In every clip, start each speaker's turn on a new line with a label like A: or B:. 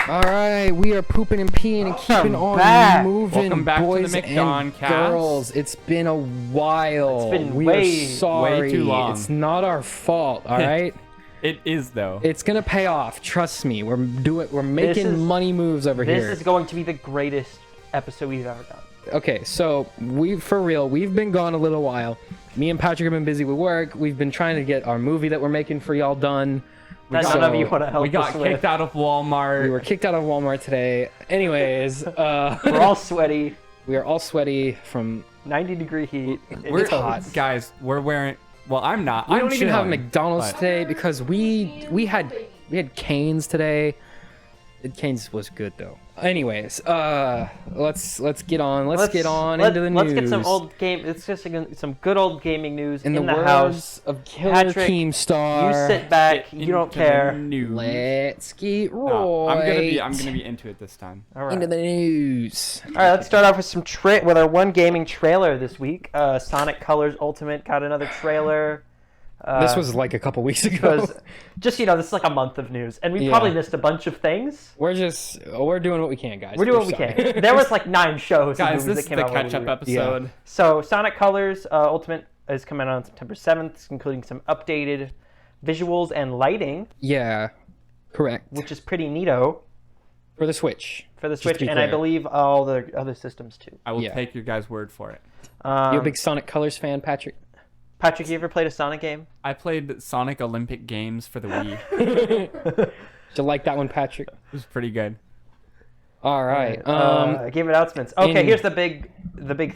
A: All right, we are pooping and peeing and keeping on moving,
B: Welcome back
A: boys
B: to the
A: and
B: McDonCast.
A: girls. It's been a while.
C: It's been
A: we
C: way
A: are sorry.
B: way too long.
A: It's not our fault. All right.
B: It is though.
A: It's gonna pay off. Trust me. We're making money moves over here.
C: This is going to be the greatest episode we've ever done.
A: Okay, so we've been gone a little while. Me and Patrick have been busy with work. We've been trying to get our movie that we're making for y'all done.
C: None of you want to help
B: We got
C: us
B: kicked
C: with.
B: out of Walmart.
A: We were kicked out of Walmart today. Anyways,
C: We're all sweaty.
A: we are all sweaty from.
C: 90-degree heat.
B: We're
C: It's hot.
B: guys. We're wearing. Well, I'm not.
A: We
B: I'm
A: don't even have
B: chilling,
A: McDonald's
B: but-
A: today because we had Cane's today. Cane's was good though. Anyways, let's get on. Let's get on into the news.
C: Let's get some old game. Let's just get some good old gaming news
A: in
C: in
A: the
C: the
A: words
C: house.
A: of Killer
C: Patrick,
A: Keemstar.
C: You sit back. You don't
B: Into the
C: care.
B: news.
A: Let's get right.
B: No, I'm gonna be into it this time.
C: All right.
A: into the news.
C: All right. Let's start off with with our one gaming trailer this week. Sonic Colors Ultimate got another trailer.
A: This was like a couple weeks ago.
C: Because just this is like a month of news, and we
A: Yeah.
C: probably missed a bunch of things.
A: We're doing what we can, guys.
C: We're doing what we can. There was like 9 shows. and
B: Guys,
C: movies
B: this is
C: that
B: the
C: came out while we
B: catch-up
C: were-
B: episode.
C: So Sonic Colors Ultimate is coming out on September 7th, including some updated visuals and lighting,
A: Yeah, correct.
C: which is pretty neato
A: For the Switch.
C: for the
A: Just to
C: Switch,
A: be
C: and I
A: clear.
C: believe all the other systems too.
B: I will
A: Yeah.
B: take your guys' word for it.
A: You a big Sonic Colors fan, Patrick?
C: Patrick, you ever played a Sonic game?
B: I played Sonic Olympic Games for the Wii.
A: Did you like that one, Patrick?
B: It was pretty good.
A: All right.
C: Game announcements. Okay,
A: in-
C: here's the big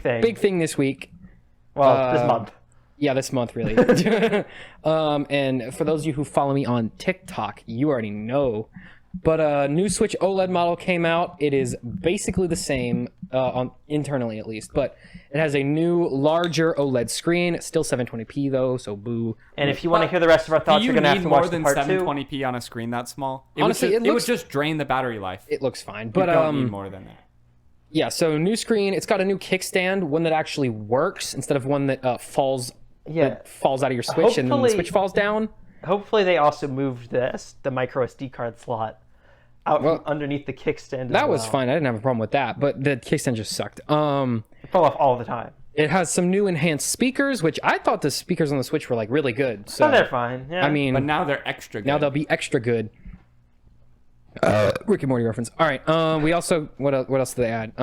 C: thing.
A: Big thing this week.
C: Well, this month.
A: Yeah, this month, really. And for those of you who follow me on TikTok, you already know. But a new Switch OLED model came out. It is basically the same, internally at least, but it has a new, larger OLED screen. It's still 720p though, so boo.
C: And if you want to hear the rest of our thoughts,
B: Do
C: you're
B: you
C: gonna have
B: need
C: to
B: more
C: watch the
B: than
C: part 2.
B: 720p on a screen that small?
A: Honestly,
B: it would just drain the battery life.
A: It looks fine,
B: You
A: but
B: don't need more than that.
A: yeah. So new screen. It's got a new kickstand, one that actually works instead of one that falls
C: Yeah.
A: out of your Switch and then the
C: Hopefully-
A: Switch falls down.
C: Hopefully, they also moved the micro SD card slot out
A: Well,
C: from underneath the kickstand.
A: That was fine. I didn't have a problem with that, but the kickstand just sucked.
C: It fell off all the time.
A: It has some new enhanced speakers, which I thought the speakers on the Switch were like really good. So
C: So they're fine. Yeah.
A: I mean,
B: But now they're extra good.
A: now they'll be extra good. Rick and Morty reference. All right. We also what else did they add?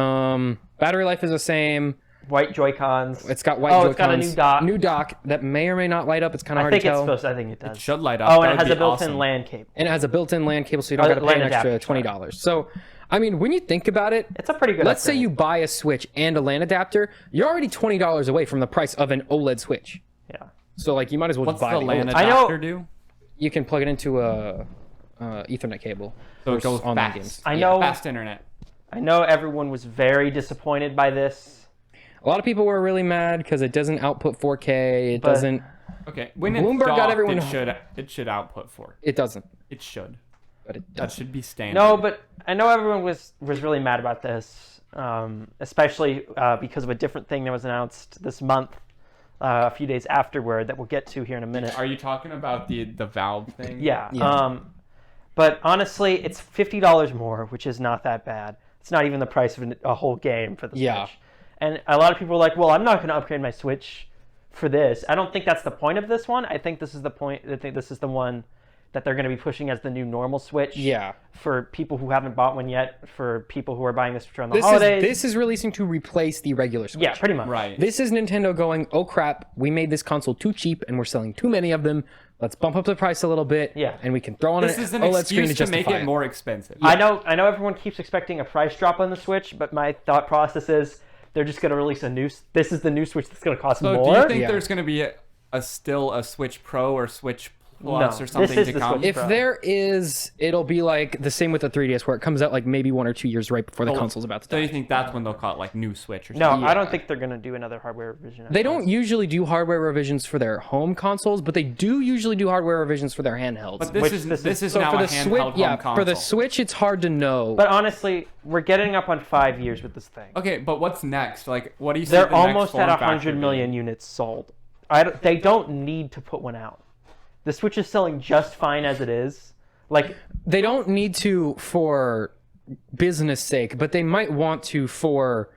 A: Battery life is the same.
C: white Joy-Cons.
A: It's got white
C: Oh,
A: Joy-Cons.
C: it's got a new dock.
A: New dock that may or may not light up. It's kind of
C: I
A: hard
C: think
A: to
C: it's
A: tell.
C: supposed to. I think it does.
B: should light up.
C: Oh, and
B: That
C: it
B: would
C: has
B: be
C: a built-in
B: awesome.
C: LAN cable.
A: And it has a built-in LAN cable, so you don't got to pay
C: LAN
A: an extra
C: adapter,
A: $20. So, I mean, when you think about it,
C: It's a pretty good.
A: let's say
C: upgrade.
A: you buy a Switch and a LAN adapter, you're already $20 away from the price of an OLED Switch.
C: Yeah.
A: So, like, you might as well
B: What's
A: just buy
B: the LAN
A: OLED.
C: I know-
B: adapter do?
A: You can plug it into a Ethernet cable.
B: So it
A: for
B: goes
A: online
B: fast.
A: games.
C: I
A: Yeah.
C: know.
B: Fast internet.
C: I know everyone was very disappointed by this.
A: A lot of people were really mad because it doesn't output 4K. It
C: But-
A: doesn't.
B: Okay, when
A: Bloomberg
B: it's
A: got
B: docked,
A: everyone-
B: it should output 4.
A: It doesn't.
B: It should.
A: But it
B: That
A: doesn't.
B: should be standard.
C: No, but I know everyone was really mad about this, especially because of a different thing that was announced this month, a few days afterward that we'll get to here in a minute.
B: Are you talking about the Valve thing?
C: Yeah.
A: Yeah.
C: But honestly, it's $50 more, which is not that bad. It's not even the price of a whole game for the
A: Yeah.
C: Switch. And a lot of people are like, well, I'm not going to upgrade my Switch for this. I don't think that's the point of this one. I think this is the point. I think this is the one that they're going to be pushing as the new normal Switch.
A: Yeah.
C: For people who haven't bought one yet, for people who are buying this around the
A: This
C: holidays.
A: is releasing to replace the regular Switch.
C: Yeah, pretty much.
B: Right.
A: This is Nintendo going, oh crap, we made this console too cheap and we're selling too many of them. Let's bump up the price a little bit.
C: Yeah.
A: And we can throw on
B: This
A: an
B: is an
A: OLED screen to
B: excuse to make
A: justify
B: it more expensive.
C: I know everyone keeps expecting a price drop on the Switch, but my thought process is they're just going to release a new. This is the new Switch that's going to cost
B: So
C: more.
B: do you think
A: Yeah.
B: there's going to be still a Switch Pro or Switch Plus
C: No,
B: or
C: this
B: something
C: is
B: to
C: the
B: come?
C: Switch
A: If
C: Pro.
A: there is, it'll be like the same with the 3DS where it comes out like maybe 1 or 2 years right before the console's about to
B: So you
A: die.
B: think that's when they'll call it like new Switch or
C: No,
B: something?
C: I don't think they're going to do another hardware revision.
A: They don't usually do hardware revisions for their home consoles, but they do usually do hardware revisions for their handhelds.
B: But
C: Which
B: this is
A: so
B: now
A: for
B: a
A: the
B: handheld
A: Switch,
B: home
A: yeah,
B: console.
A: for the Switch, it's hard to know.
C: But honestly, we're getting up on 5 years with this thing.
B: Okay, but what's next? Like, what do you see?
C: They're
B: the next
C: almost
B: form
C: at
B: factor
C: 100 million
B: being?
C: units sold. They don't need to put one out. The Switch is selling just fine as it is. Like,
A: They don't need to for business sake, but they might want to for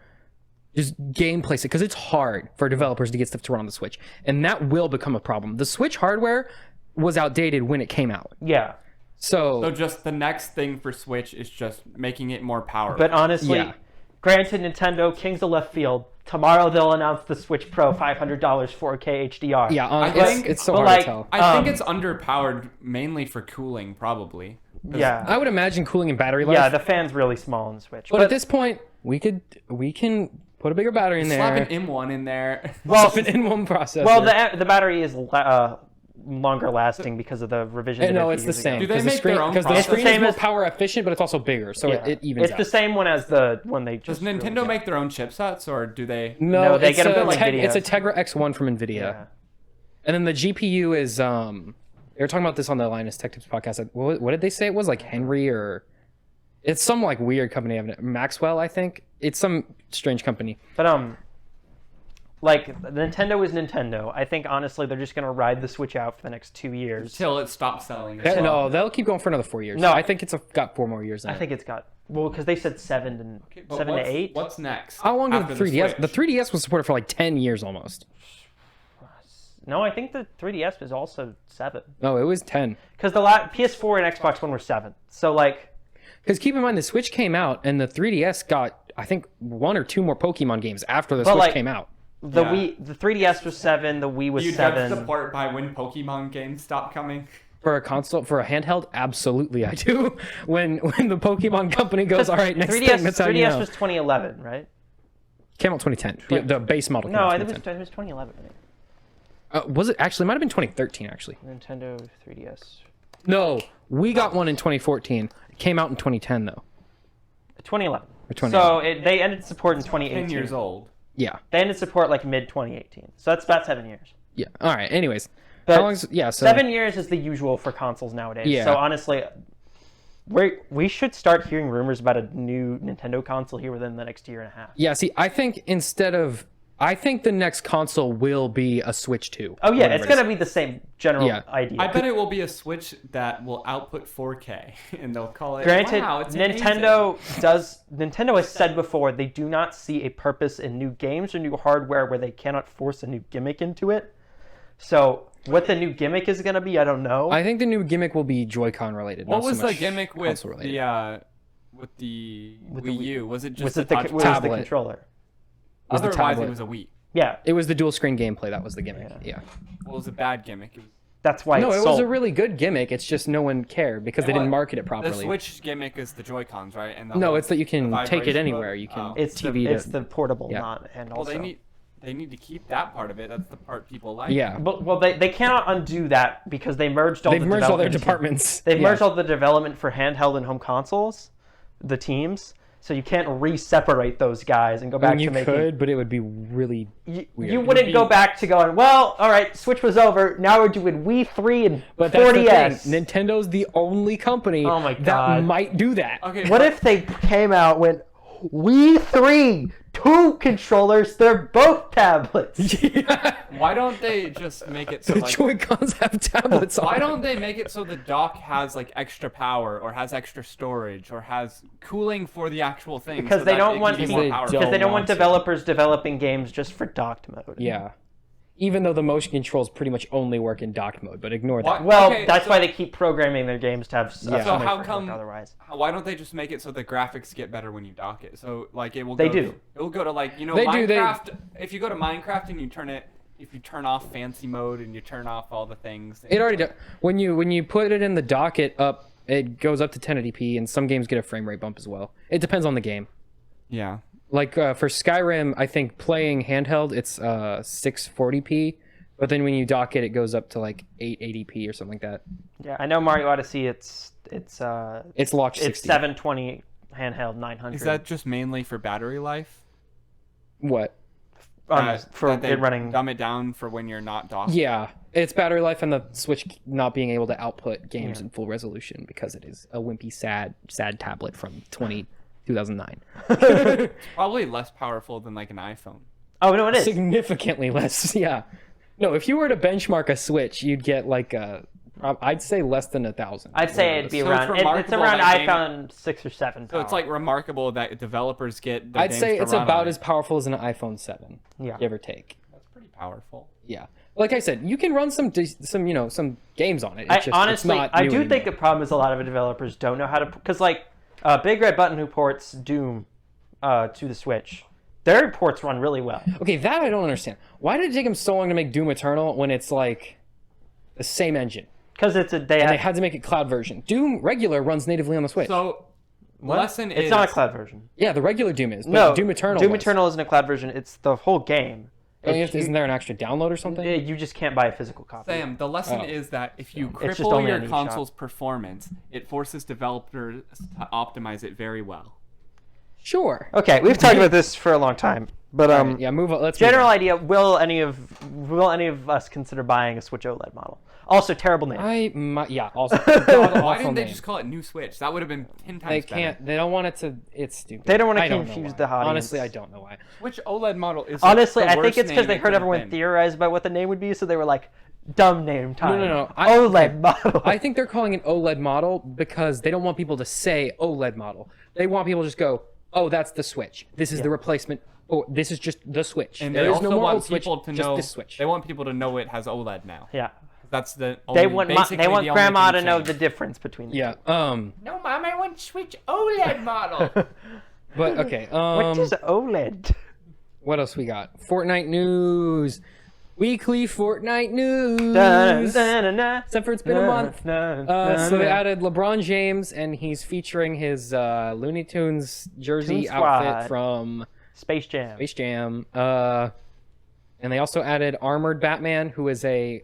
A: just gameplay sake, because it's hard for developers to get stuff to run on the Switch, and that will become a problem. The Switch hardware was outdated when it came out.
C: Yeah.
B: So just the next thing for Switch is just making it more powerful.
C: But honestly,
A: Yeah.
C: granted, Nintendo, kings of left field. Tomorrow they'll announce the Switch Pro, $500, 4K HDR.
A: Yeah,
B: I
A: it's,
B: think-
A: it's so
C: but
A: hard
C: like-
A: to tell.
B: I think it's underpowered mainly for cooling, probably.
C: Yeah.
A: I would imagine cooling and battery life.
C: Yeah, the fan's really small on the Switch.
A: but at this point, we can put a bigger battery in
B: Slap
A: there.
B: an M1 in there.
A: Well, an in-one processor.
C: well, the battery is longer lasting because of the revision. they did
A: no,
C: a
A: it's
C: few
A: the
C: years
A: same.
C: ago.
B: Do they
A: Because the
B: make
A: screen,
B: their own
A: because the
B: processor?
A: screen
C: It's the
A: is
C: same
A: more
C: as-
A: power efficient, but it's also bigger, so
C: Yeah.
A: it evens
C: It's
A: out.
C: the same one as the one they
B: Does
C: just.
B: Nintendo make their own chipsets, or do they?
A: No,
C: they
A: it's
C: get them
A: a
C: from NVIDIA.
A: It's a Tegra X1 from NVIDIA.
C: Yeah.
A: And then the GPU is they were talking about this on the Linus Tech Tips podcast. What did they say it was? Like Henry, or it's some like weird company. Maxwell, I think. It's some strange company.
C: But like Nintendo is Nintendo. I think honestly they're just gonna ride the Switch out for the next 2 years.
B: Till it stops selling.
A: No, they'll keep going for another 4 years.
C: No.
A: I think it's got 4 more years in
C: I
A: it.
C: think it's got because they said 7
B: But
C: to 8.
B: What's next?
A: How long did
B: after
A: the 3DS?
B: Switch?
A: The 3DS was supported for like 10 years almost.
C: No, I think the 3DS was also 7
A: No, it was 10.
C: because the PS4 and Xbox One were 7. So like,
A: Because keep in mind, the Switch came out, and the 3DS got, I think, 1 or 2 more Pokemon games after the
C: But,
A: Switch
C: like-
A: came out.
C: the
B: Yeah.
C: the 3DS was 7, the Wii was
B: You judge the
C: 7.
B: part by when Pokemon games stop coming.
A: For a console, for a handheld, absolutely I do. When the Pokemon company goes, all right, next
C: 3DS,
A: thing, that's how
C: 3DS
A: you know.
C: was 2011, right?
A: Came out 2010. The base model came
C: No,
A: out
C: it
A: 2010.
C: was 2011. Right?
A: Was it actually? It might have been 2013 actually.
C: Nintendo 3DS.
A: No, we got one in 2014. It came out in 2010 though.
C: 2011.
A: Or 2011.
C: So they ended support in 2018.
B: 10 years old.
A: Yeah,
C: They ended support like mid 2018. So that's about 7 years.
A: yeah. All right. Anyways,
C: But
A: how long? Yeah. So
C: 7 years is the usual for consoles nowadays.
A: Yeah.
C: So honestly, we should start hearing rumors about a new Nintendo console here within the next year and a half.
A: yeah. See, I think I think the next console will be a Switch 2.
C: Oh yeah,
A: whatever
C: it's
A: it is.
C: gonna be the same general
A: Yeah.
C: idea.
B: I bet it will be a Switch that will output 4K, and they'll call it.
C: Granted,
B: wow, it's
C: Nintendo has said before they do not see a purpose in new games or new hardware where they cannot force a new gimmick into it. So what the new gimmick is going to be, I don't know.
A: I think the new gimmick will be Joy-Con related.
B: What
A: not so
B: was the
A: much
B: gimmick with
A: console related.
B: the
C: With the
B: Wii
C: Wii-
B: U? Was it just
C: was
B: a
C: it the
B: touch
C: was
B: pad?
C: it the
A: tablet.
C: controller?
A: was the
B: Otherwise,
A: tablet.
B: it was a Wii.
C: Yeah,
A: It was the dual screen gameplay that was the gimmick. Yeah.
B: Well, it was a bad gimmick. It was-
C: that's why
A: No,
C: it's
A: it
C: sold.
A: was a really good gimmick. It's just no one cared because they
B: Well,
A: didn't market it
B: The
A: properly.
B: Switch gimmick is the Joy-Cons, right? And the
A: No,
B: whole-
A: it's that you can
B: the
A: take it
B: vibration
A: anywhere.
B: mode?
A: You can
B: Oh.
C: it's
A: TV
C: the, it's
A: to.
C: the portable,
A: Yeah.
C: not and
B: Well,
C: also.
B: they need to keep that part of it. That's the part people like.
A: Yeah.
C: But well, they cannot undo that because they merged all
A: They've
C: the
A: merged all their
C: development teams.
A: departments.
C: They've
A: Yeah.
C: merged all the development for handheld and home consoles, the teams. So you can't re-separate those guys and go back
A: You
C: to making.
A: could, but it would be really.
C: You
A: Weird.
C: wouldn't
B: It
C: go
B: would be-
C: back to going, well, all right, Switch was over. Now we're doing Wii 3 and
A: But that's
C: 4DS.
A: the thing. Nintendo's the only company
C: Oh my
A: that
C: God.
A: might do that.
B: Okay.
C: What if they came out went Wii 3, 2 controllers, they're both tablets.
A: Yeah.
B: Why don't they just make it so
A: The
B: like?
A: Joy-Cons have tablets on.
B: Why don't they make it so the dock has like extra power or has extra storage or has cooling for the actual thing?
C: Because
B: so
C: they
B: that
C: don't
B: it
C: want
B: can be
A: people-
B: more
A: They
B: powerful?
C: Because they don't want
A: want to.
C: developers developing games just for docked mode.
A: Yeah. Even though the motion controls pretty much only work in docked mode, but ignore that.
B: What?
C: Well,
B: Okay,
C: that's
B: so-
C: why they keep programming their games to have
A: Yeah.
B: So
C: so
B: how come?
C: otherwise.
B: Why don't they just make it so the graphics get better when you dock it? So like it will.
C: They
B: go,
C: do.
B: It will go to like
A: They do, they-
B: Minecraft. If you go to Minecraft and you turn it, if you turn off fancy mode and you turn off all the things.
A: It already does. When you put it in the dock, it goes up to 1080p, and some games get a frame rate bump as well. It depends on the game.
B: Yeah.
A: Like for Skyrim, I think playing handheld, it's 640p, but then when you dock it, it goes up to like 880p or something like that.
C: Yeah, I know Mario Odyssey. It's
A: It's locked 60.
C: It's 720 handheld 900.
B: Is that just mainly for battery life?
A: What?
C: For
B: that they
C: it running?
B: Dumb it down for when you're not docked.
A: Yeah, it's battery life and the Switch not being able to output games
C: Yeah.
A: in full resolution because it is a wimpy, sad tablet from 2009.
B: Probably less powerful than like an iPhone.
C: Oh no, it is.
A: Significantly less. Yeah. No, if you were to benchmark a Switch, you'd get like a I'd say less than 1,000.
C: I'd say it'd be
B: So it's
C: around. It's
B: remarkable
C: around
B: that game-
C: iPhone 6 or 7.
B: So it's like remarkable that developers get. Their
A: I'd
B: games
A: say
B: to
A: it's
B: run
A: about
B: on
A: as
B: it.
A: powerful as an iPhone 7,
C: Yeah.
A: give or take.
B: That's pretty powerful.
A: Yeah, like I said, you can run some games on it. It's just,
C: Honestly,
A: it's not
C: I
A: new
C: do think
A: anymore.
C: the problem is a lot of developers don't know how to, because like Big Red Button, who ports Doom to the Switch, their ports run really well.
A: Okay, that I don't understand. Why did it take them so long to make Doom Eternal when it's like the same engine?
C: Because it's a they
A: And
C: have,
A: they had to make it cloud version. Doom regular runs natively on the Switch.
B: So,
C: what?
B: lesson
C: It's
B: is
C: not a cloud version.
A: Yeah, the regular Doom is. But
C: No,
A: Doom Eternal.
C: Doom
A: was.
C: Eternal isn't a cloud version. It's the whole game.
A: Isn't there an extra download or something?
C: You just can't buy a physical copy.
B: Sam, the lesson
A: Oh.
B: is that if you
C: It's just
B: cripple
C: only
B: your
C: an eShop.
B: console's performance, it forces developers to optimize it very well.
A: Sure.
C: Okay, we've talked about this for a long time, but
A: Yeah, move on. Let's
C: general
A: move on.
C: idea: will any of us consider buying a Switch OLED model? Also, terrible name.
A: Also.
B: Why didn't they just call it New Switch? That would have been 10 times
A: They
B: better.
A: can't. They don't want it to. It's stupid.
C: They don't want to
A: I know
C: confuse
A: why.
C: the audience.
A: Honestly, I don't know why.
B: Which OLED model is
C: Honestly,
B: the
C: I think
B: worst
C: it's because
B: name
C: they
B: it
C: heard
B: could have
C: everyone
B: been?
C: theorize about what the name would be, so they were like, "Dumb name time."
A: No.
C: OLED model.
A: I think they're calling it OLED model because they don't want people to say OLED model. They want people to just go, "Oh, that's the Switch. This is the replacement. Oh, this is just the Switch.
B: And
A: There
B: they
A: is
B: also
A: no more
B: want
A: old Switch.
B: people to
A: just
B: know.
A: this Switch."
B: They want people to know it has OLED now.
C: Yeah.
B: That's the
C: They
B: only,
C: want
B: basically
C: they want
B: the only
C: grandma
B: thing
C: to know
B: changed.
C: the difference between the
A: Yeah.
C: two.
B: No, Mom, I want Switch OLED model.
A: But okay.
C: What is OLED?
A: What else we got? Fortnite news. Weekly Fortnite news. Except for it's been a month. So they added LeBron James, and he's featuring his Looney Tunes jersey
C: Toon Squad.
A: outfit from
C: Space Jam.
A: Space Jam. And they also added Armored Batman, who is a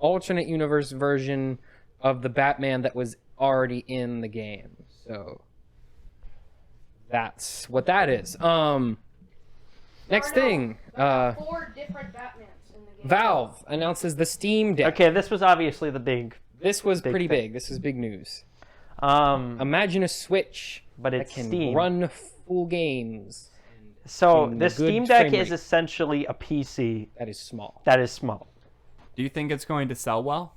A: alternate universe version of the Batman that was already in the game. So that's what that is. Next thing,
D: 4 different Batmans in the game.
A: Valve announces the Steam Deck.
C: Okay, this was obviously the big.
A: This was pretty
C: thing.
A: big. This is big news.
C: Imagine
A: a Switch
C: But
A: that
C: it's
A: can
C: Steam.
A: run full games.
C: So
A: in
C: the
A: good
C: Steam Deck
A: frame
C: is
A: rate.
C: essentially a PC
A: That is small.
C: that is small.
B: Do you think it's going to sell well?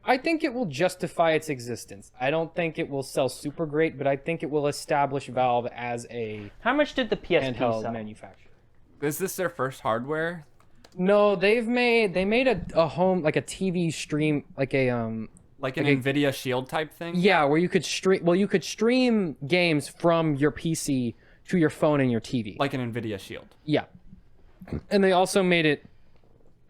A: I think it will justify its existence. I don't think it will sell super great, but I think it will establish Valve as a
C: How much did the PSP
A: handheld
C: sell?
A: manufacturer.
B: Is this their first hardware?
A: No, they made a home, like a TV stream, like a
B: Like an Nvidia Shield type thing?
A: yeah, where you could stream games from your PC to your phone and your TV.
B: Like an Nvidia Shield.
A: Yeah. And they also made it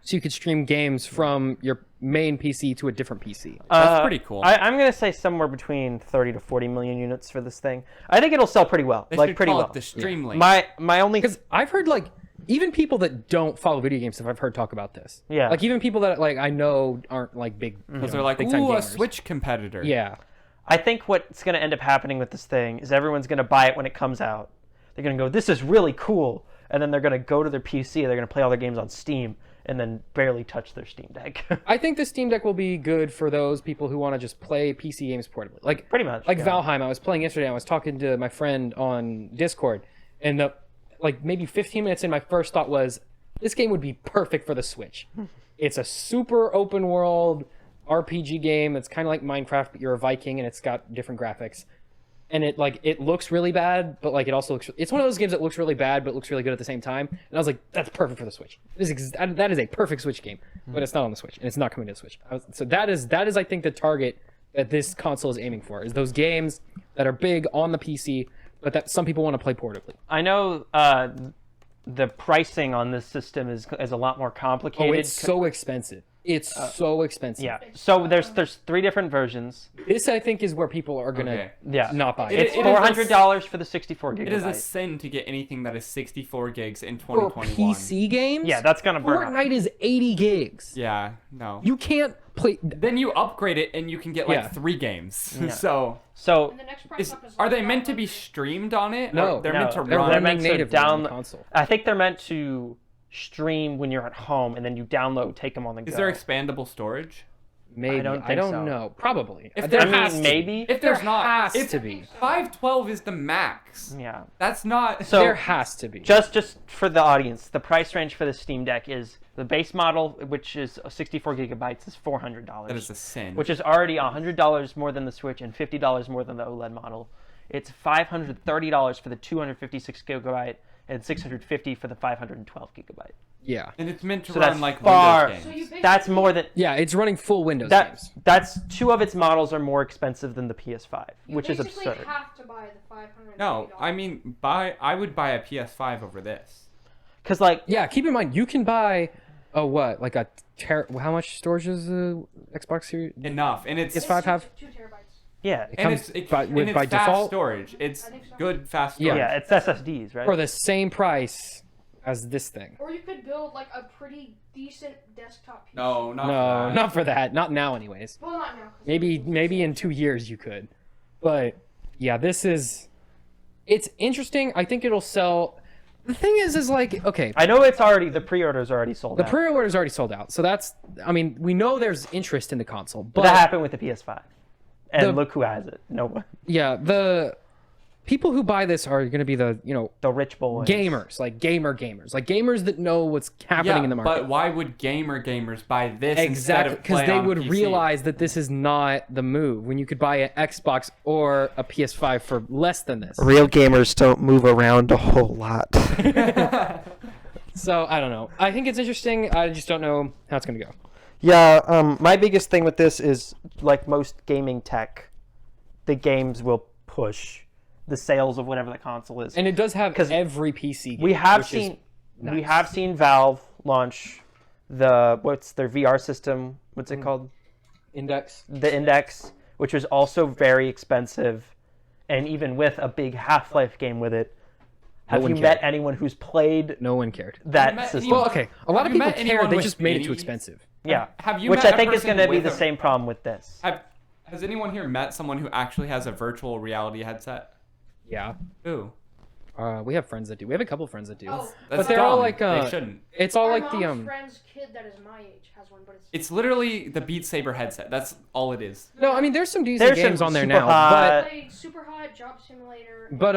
A: so you could stream games from your main PC to a different PC.
B: That's pretty cool.
C: I'm gonna say somewhere between 30 to 40 million units for this thing. I think it'll sell pretty well,
B: They
C: like
B: should
C: pretty
B: call
C: well.
B: it the Streamlink.
C: My only
A: Because I've heard like even people that don't follow video game stuff, I've heard talk about this.
C: Yeah.
A: Like even people that like I know aren't like big.
B: Because they're like,
A: big-time
B: ooh, a
A: gamers.
B: Switch competitor.
A: Yeah.
C: I think what's gonna end up happening with this thing is everyone's gonna buy it when it comes out. They're gonna go, this is really cool, and then they're gonna go to their PC. They're gonna play all their games on Steam, and then barely touch their Steam Deck.
A: I think the Steam Deck will be good for those people who want to just play PC games portably. Like
C: Pretty much,
A: Like
C: yeah.
A: Valheim, I was playing yesterday. I was talking to my friend on Discord, and like maybe 15 minutes in, my first thought was, this game would be perfect for the Switch. It's a super open world RPG game. It's kind of like Minecraft, but you're a Viking, and it's got different graphics. And it looks really bad, but like it also looks. It's one of those games that looks really bad, but looks really good at the same time. And I was like, that's perfect for the Switch. That is a perfect Switch game, but it's not on the Switch, and it's not coming to the Switch. So that is I think the target that this console is aiming for is those games that are big on the PC, but that some people want to play portably.
C: I know the pricing on this system is a lot more complicated.
A: Oh, it's so expensive. It's so expensive.
C: Yeah. So there's 3 different versions.
A: This I think is where people are gonna
B: Okay.
C: Yeah.
A: not buy
C: It's
B: It is
C: $400 for the 64 gigabyte.
B: It is a sin to get anything that is 64 gigs in
A: For
B: 2021.
A: PC games.
C: Yeah, that's gonna burn.
A: Fortnite is 80 gigs.
B: Yeah, no.
A: You can't play.
B: Then you upgrade it and you can get like
A: Yeah.
B: 3 games.
C: So
D: And the next price
B: is,
D: up is
B: are they
D: $1.
B: meant to be streamed on it?
A: No,
B: Or they're
C: no,
B: meant to
C: they're
B: run.
C: meant to
A: natively on the
C: download-
A: console.
C: I think they're meant to stream when you're at home, and then you download, take them on the go.
B: Is there expandable storage?
A: Maybe.
C: don't
A: I
C: think
A: don't
C: so.
A: know. Probably.
B: If
A: There
B: there-
A: has to be.
C: maybe.
B: If there's
A: There
B: not,
A: has
B: if
A: to be.
B: 512 is the max.
C: Yeah.
B: That's not.
C: So-
A: There has to be.
C: Just for the audience, the price range for the Steam Deck is the base model, which is 64 gigabytes, is $400.
B: that is a sin.
C: Which is already $100 more than the Switch and $50 more than the OLED model. It's $530 for the 256 gigabyte and $650 for the 512 gigabyte.
A: Yeah.
B: and it's meant to
C: So
B: run
C: that's
B: like
C: far.
B: Windows
D: So
B: games.
D: you basically,
C: That's more than
A: Yeah, it's running full Windows games.
C: that's two of its models are more expensive than the PS5,
D: you
C: which is
D: basically
C: absurd.
D: have to buy the $500.
B: No, I mean, I would buy a PS5 over this.
C: Because like
A: Yeah, keep in mind you can buy like a how much storage is the Xbox Series?
B: Enough, and it's
A: PS5 have?
D: 2 terabytes.
C: yeah,
B: and
A: comes
B: it's
A: by-
B: and
A: with-
B: it's
A: by
B: fast
A: default?
B: storage. It's
D: I think so.
B: good fast
A: Yeah.
B: storage.
C: yeah, it's SSDs, right?
A: For the same price as this thing.
D: Or you could build like a pretty decent desktop PC.
B: No, not
A: No,
B: for that.
A: not for that. Not now, anyways.
D: Well, not now. 'cause
A: Maybe in 2 years you could, but yeah, it's interesting. I think it'll sell. The thing is like okay,
C: I know it's already the pre-orders are already sold
A: the
C: out.
A: pre-order's already sold out, so I mean, we know there's interest in the console,
C: But
A: but
C: that happened with the PS5, and
A: The-
C: look who has it. No one.
A: yeah, the people who buy this are going to be the
C: The rich boys.
A: gamers, like gamers, like gamers that know what's happening
B: Yeah,
A: in the market.
B: but why would gamers buy this
A: Exactly,
B: instead of
A: because
B: play
A: they
B: on
A: would
B: PC?
A: realize that this is not the move when you could buy an Xbox or a PS5 for less than this.
E: Real gamers don't move around a whole lot.
A: So I don't know. I think it's interesting. I just don't know how it's gonna go.
E: Yeah, my biggest thing with this is
C: Like most gaming tech, the games will push the sales of whatever the console is.
A: And it does have
C: 'Cause
A: every PC game.
C: we have
A: which is
C: seen we
A: nice.
C: have seen Valve launch what's their VR system? What's it called?
A: Index.
C: The Index, which was also very expensive, and even with a big Half-Life game with it. Have
A: one
C: you
A: cared.
C: met anyone who's played
A: No one cared.
C: that
B: met
C: system?
B: anyone-
A: Well, okay. A lot
B: Have
A: of
B: you
A: people
B: met anyone
A: cared. They
B: with
A: just made it too
B: any-
A: expensive.
C: Yeah,
B: Have you
C: which
B: met
C: I
B: a
C: think is
B: person
C: going to be
B: with
C: the
B: a-
C: same problem with this.
B: Has anyone here met someone who actually has a virtual reality headset?
A: Yeah.
B: Ooh,
A: We have friends that do. We have a couple friends that do.
D: Oh,
B: that's
A: they're all
B: dumb.
A: like,
B: they shouldn't.
A: It's all
D: my
A: like
D: mom's
A: the
D: friend's kid that is my age has one, but it's
B: It's literally the Beat Saber headset. That's all it is.
A: No, I mean there's some decent
C: There's
A: games
C: some
A: on there
C: super
A: now,
C: hot-
D: played Super Hot, Job Simulator.
A: but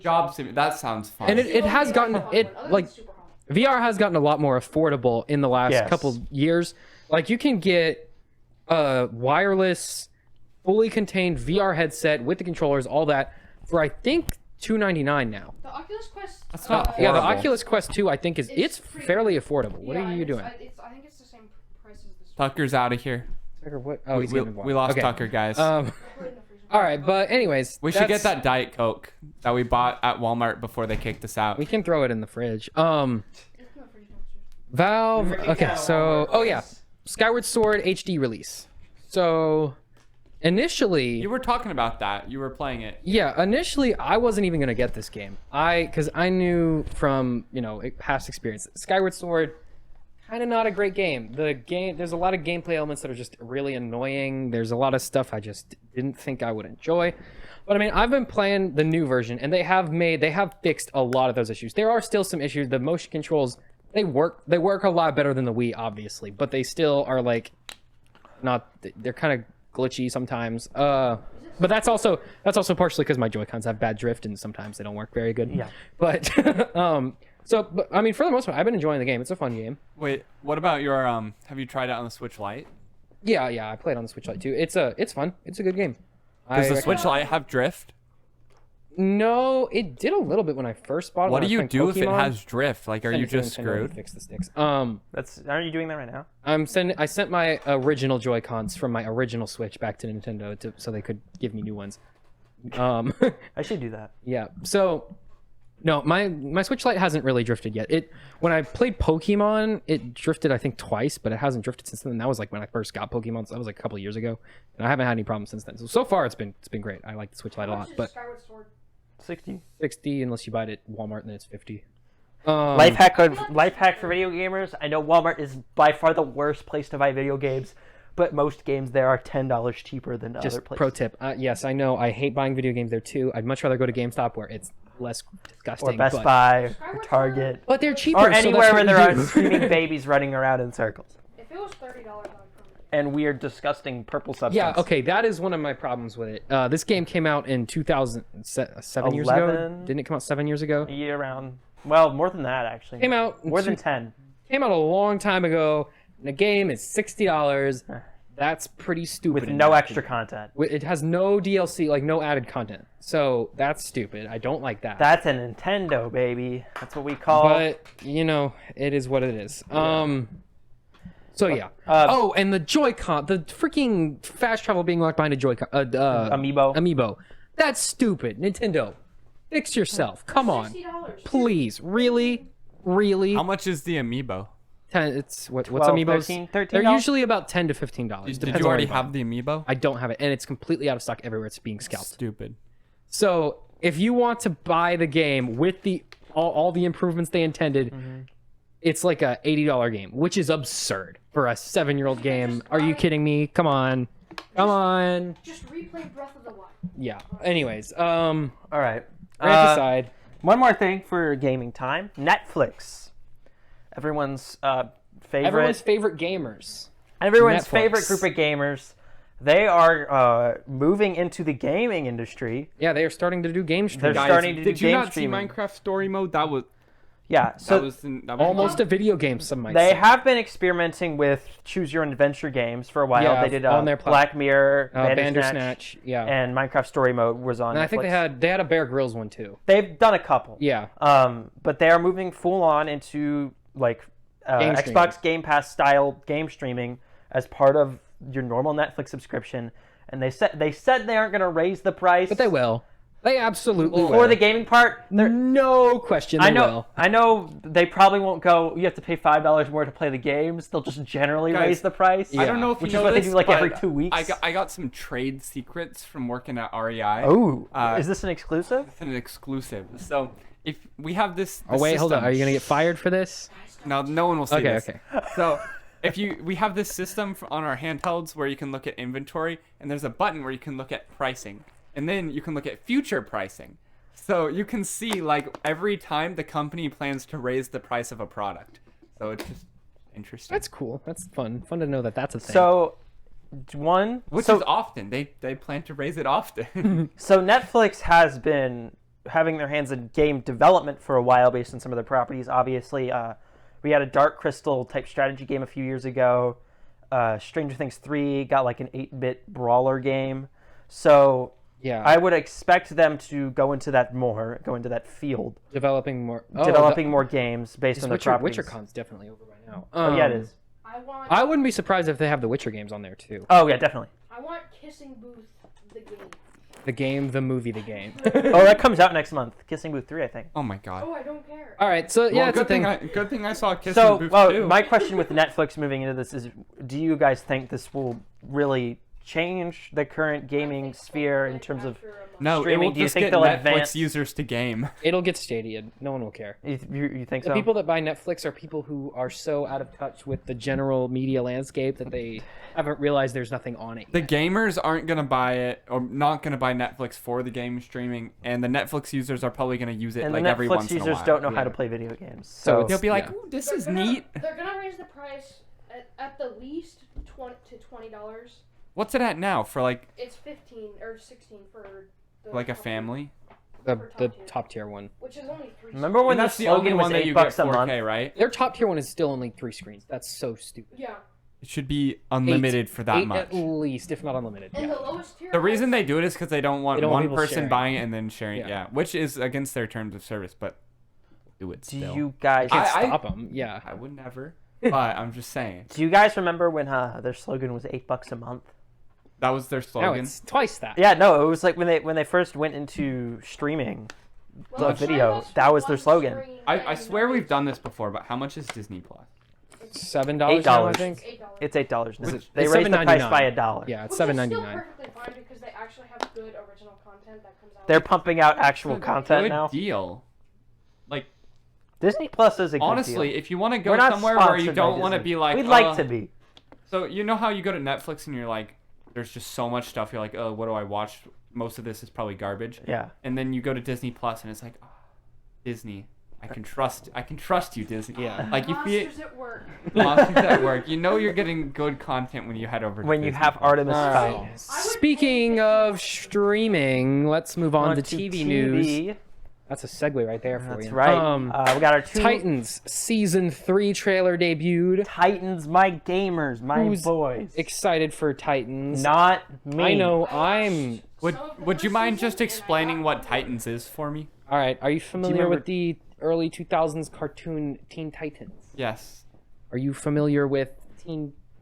B: Job sim. That sounds fun.
A: and it has gotten like
D: Super Hot.
A: VR has gotten a lot more affordable in the last
C: Yes.
A: couple years. Like you can get a wireless, fully contained VR headset with the controllers, all that, for I think $299 now.
D: The Oculus Quest.
B: That's not
A: Yeah, the
B: Horrible.
A: Oculus Quest 2 I think it's
D: pretty-
A: fairly affordable. What
D: Yeah,
A: are you
D: it's-
A: doing?
D: I think it's the same price as this.
B: Tucker's out of here.
A: Tucker, what? Oh, he's
B: we,
A: getting
B: we lost
A: okay.
B: Tucker, guys.
D: Put it in the freezer.
A: All right, but anyways,
B: we should get
A: that's-
B: that Diet Coke that we bought at Walmart before they kicked us out.
A: We can throw it in the fridge.
D: It's in the freezer downstairs.
A: Valve.
C: We're gonna
A: Okay,
C: get
A: so
C: Walmart.
A: yeah, Skyward Sword HD release. So initially,
B: You were talking about that. You were playing it.
A: yeah, initially I wasn't even gonna get this game. Because I knew from past experience, Skyward Sword, kind of not a great game. There's a lot of gameplay elements that are just really annoying. There's a lot of stuff I just didn't think I would enjoy. But I mean, I've been playing the new version, and they have fixed a lot of those issues. There are still some issues. The motion controls, they work a lot better than the Wii, obviously, but they still are like not. They're kind of glitchy sometimes. But that's also partially because my Joy-Cons have bad drift, and sometimes they don't work very good.
C: Yeah.
A: But but I mean, for the most part, I've been enjoying the game. It's a fun game.
B: Wait, what about your have you tried it on the Switch Lite?
A: Yeah, I played on the Switch Lite too. It's fun. It's a good game.
B: Does the
A: I-
B: Switch Lite have drift?
A: No, it did a little bit when I first bought it.
B: What
A: when
B: do
A: I
B: you
A: was
B: do
A: playing
B: if it
A: Pokemon.
B: has drift? Like, are
A: Send
B: you
A: it to
B: just
A: Nintendo to
B: screwed?
A: Fix the sticks.
C: Aren't you doing that right now?
A: I sent my original Joy-Cons from my original Switch back to Nintendo so they could give me new ones.
C: I should do that.
A: Yeah. So no, my Switch Lite hasn't really drifted yet. When I played Pokemon, it drifted I think twice, but it hasn't drifted since then. And that was like when I first got Pokemon, so that was like a couple of years ago, and I haven't had any problems since then. So far it's been great. I like the Switch Lite a
D: How
A: lot,
D: much is
A: but
D: Skyward Sword?
C: 60.
A: 60 unless you buy it at Walmart, and then it's 50.
C: Life hack for video gamers. I know Walmart is by far the worst place to buy video games, but most games there are $10 cheaper than
A: Just
C: other places.
A: pro tip. Yes, I know. I hate buying video games there too. I'd much rather go to GameStop where it's less disgusting.
C: Or Best
A: but,
C: Buy, or
D: Skyward
C: Target,
A: But they're cheaper.
C: or
A: so that's
C: anywhere
A: what
C: where there
A: you
C: are
A: do.
C: screaming babies running around in circles.
D: If it was $30, I'd probably.
C: and weird, disgusting purple substance.
A: Yeah, okay, that is one of my problems with it. This game came out in 2007 years ago.
C: 11?
A: Didn't it come out 7 years ago?
C: A year around. Well, more than that actually.
A: Came out
C: more than 10.
A: Came out a long time ago. And the game is $60. That's pretty stupid.
C: With
A: in
C: no
A: my
C: extra
A: opinion.
C: content.
A: It has no DLC, like no added content. So that's stupid. I don't like that.
C: That's a Nintendo, baby. That's what we call.
A: But you know, it is what it is. So yeah.
C: Uh,
A: and the Joy-Con, the freaking fast travel being locked behind a Joy-Con,
C: Amiibo.
A: Amiibo. That's stupid. Nintendo, fix yourself. Come on,
D: $60.
A: please. Really.
B: How much is the amiibo?
A: What's
C: 12,
A: Amiibos?
C: $13?
A: They're usually about $10 to $15.
B: Did you already have the amiibo?
A: I don't have it, and it's completely out of stock everywhere. It's being scalped.
B: Stupid.
A: So if you want to buy the game with the all the improvements they intended, it's like a $80 game, which is absurd for a 7-year-old game. Are you kidding me? Come on.
D: Just replay Breath of the Wild.
A: Yeah. Anyways,
C: All right.
A: rant aside.
C: One more thing for gaming time. Netflix. Everyone's favorite.
A: Everyone's favorite gamers.
C: Everyone's
A: Netflix.
C: favorite group of gamers. They are moving into the gaming industry.
A: Yeah, they are starting to do game
C: They're
A: streaming.
C: starting to do
B: Did you
C: game
B: not
C: streaming.
B: see Minecraft Story Mode? That was
C: Yeah, so
B: that was
A: Almost a video game, some might
C: they
A: say.
C: have been experimenting with choose your own adventure games for a while.
A: Yeah,
C: they did
A: on their
C: Black Mirror,
A: Bandersnatch, yeah.
C: and Minecraft Story Mode was on
A: And I
C: Netflix.
A: think they had a Bear Grylls one too.
C: They've done a couple.
A: Yeah.
C: But they are moving full on into like
A: Game
C: Xbox Game Pass style game streaming as part of your normal Netflix subscription. And they said they aren't going to raise the price.
A: But they will. They absolutely will.
C: For the gaming part,
A: No question they will.
C: I know they probably won't go. You have to pay $5 more to play the games. They'll just generally
B: Guys,
C: raise the price.
B: I don't know if
C: which
B: you
C: is
B: know
C: what
B: this,
C: they do like every
B: but
C: 2 weeks.
B: I got some trade secrets from working at REI.
C: Oh,
B: Uh,
C: is this an exclusive?
B: It's an exclusive. So if we have this,
A: Oh wait, hold on.
B: system-
A: Are you gonna get fired for this?
B: No, no one will see
A: Okay,
B: this.
A: okay.
B: So we have this system on our handhelds where you can look at inventory, and there's a button where you can look at pricing, and then you can look at future pricing. So you can see like every time the company plans to raise the price of a product. So it's just interesting.
A: That's cool. That's fun. Fun to know that that's a thing.
C: So,
B: Which is often. They plan to raise it often.
C: So Netflix has been having their hands in game development for a while based on some of their properties. Obviously, we had a Dark Crystal type strategy game a few years ago. Stranger Things 3 got like an 8-bit brawler game. So
A: yeah,
C: I would expect them to go into that field,
A: developing more.
C: developing more games based on their
A: Witcher,
C: properties.
A: WitcherCon's definitely over by now.
C: Oh yeah, it is.
A: I wouldn't be surprised if they have the Witcher games on there too.
C: Oh yeah, definitely.
D: I want Kissing Booth, the game.
A: The game, the movie, the game.
C: Oh, that comes out next month. Kissing Booth 3, I think.
B: Oh my god.
D: Oh, I don't care.
A: All right, so yeah,
B: Well,
A: it's a thing.
B: good thing I saw Kissing
C: So,
B: Booth
C: well,
B: too.
C: my question with Netflix moving into this is, do you guys think this will really change the current gaming sphere in terms of...
B: No, it
C: streaming,
B: will
C: do you
B: just
C: think
B: get
C: they'll
B: Netflix
C: advance-
B: users to game.
A: It'll get Stadia. No one will care.
C: You think
A: The
C: so?
A: people that buy Netflix are people who are so out of touch with the general media landscape that they haven't realized there's nothing on it.
B: The gamers aren't gonna buy it, or not gonna buy Netflix for the game streaming, and the Netflix users are probably gonna use it
C: and
B: like
C: the
B: every once
C: Netflix
B: in a
C: users
B: while.
C: don't know how
A: Yeah.
C: to play video games.
A: So
C: So,
A: it's-
B: They'll be like,
A: Yeah.
B: "Ooh, this is neat."
D: They're gonna raise the price at the least $20.
B: What's it at now for like
D: It's 15 or 16 for the
B: a
D: top tier,
B: family?
A: The top tier one.
D: which is only 3.
C: remember when
B: And
C: the
B: that's the only
C: slogan was
B: one that you
C: $8
B: get
C: a
B: 4K,
C: month?
B: right?
A: Their top tier one is still only 3 screens. That's so stupid.
D: Yeah.
B: It should be unlimited for that
A: 8
B: much.
A: at least, if not unlimited.
D: And
A: Yeah.
D: the lowest tier.
B: The reason they do it is because they don't want
A: They don't want
B: one
A: people
B: person
A: sharing.
B: buying it and then sharing.
A: Yeah.
B: Yeah, which is against their terms of service, but do it
C: Do
B: still.
C: you guys...
A: Can't
B: I-
A: stop them. Yeah.
B: I would never, but I'm just saying
C: Do you guys remember when their slogan was $8 a month?
B: that was their
A: Now
B: slogan.
A: it's twice that.
C: Yeah, no, it was like when they first went into streaming the
D: Well,
C: video.
D: China's
C: That was their
D: one
C: slogan.
D: screen
B: I
D: and
B: swear we've
D: it's
B: done this before, but how much is Disney Plus?
A: $7 now, I
C: $8.
A: think.
D: $8.
C: It's $8 now.
A: Which-
C: They
A: it's
C: raised the price
A: $7.99.
C: by $1.
A: Yeah, it's
D: Which is
A: $7.99.
D: still perfectly fine because they actually have good original content that comes out.
C: They're pumping out actual content
B: Good
C: now.
B: deal. Like
C: Disney Plus is a good
B: honestly,
C: deal.
B: if you want to
C: We're
B: go
C: not
B: somewhere where you
C: sponsored by
B: don't want to
C: Disney.
B: be like,
C: We'd like to be.
B: So you know how you go to Netflix and you're like, there's just so much stuff. You're like, oh, what do I watch? Most of this is probably garbage.
C: Yeah.
B: And then you go to Disney Plus and it's like, oh, Disney. I can trust you, Disney.
A: Yeah.
B: Like you feel
D: Monsters at work.
B: monsters at work. You know you're getting good content when you head over to
C: When you
B: Disney
C: have
B: Plus.
C: Artemis
A: Alright.
C: Fowl.
A: Speaking of streaming, let's move on to TV news. That's a segue right there for
C: That's
A: you.
C: right. We got our two
A: Titans season 3 trailer debuted.
C: Titans, my gamers, my
A: Who's
C: boys.
A: Excited for Titans.
C: Not me.
A: I know I'm.
B: Would you mind just explaining what Titans is for me?
A: All right. Are you familiar
C: remember-
A: with the early 2000s cartoon Teen Titans?
B: Yes.
A: Are you familiar with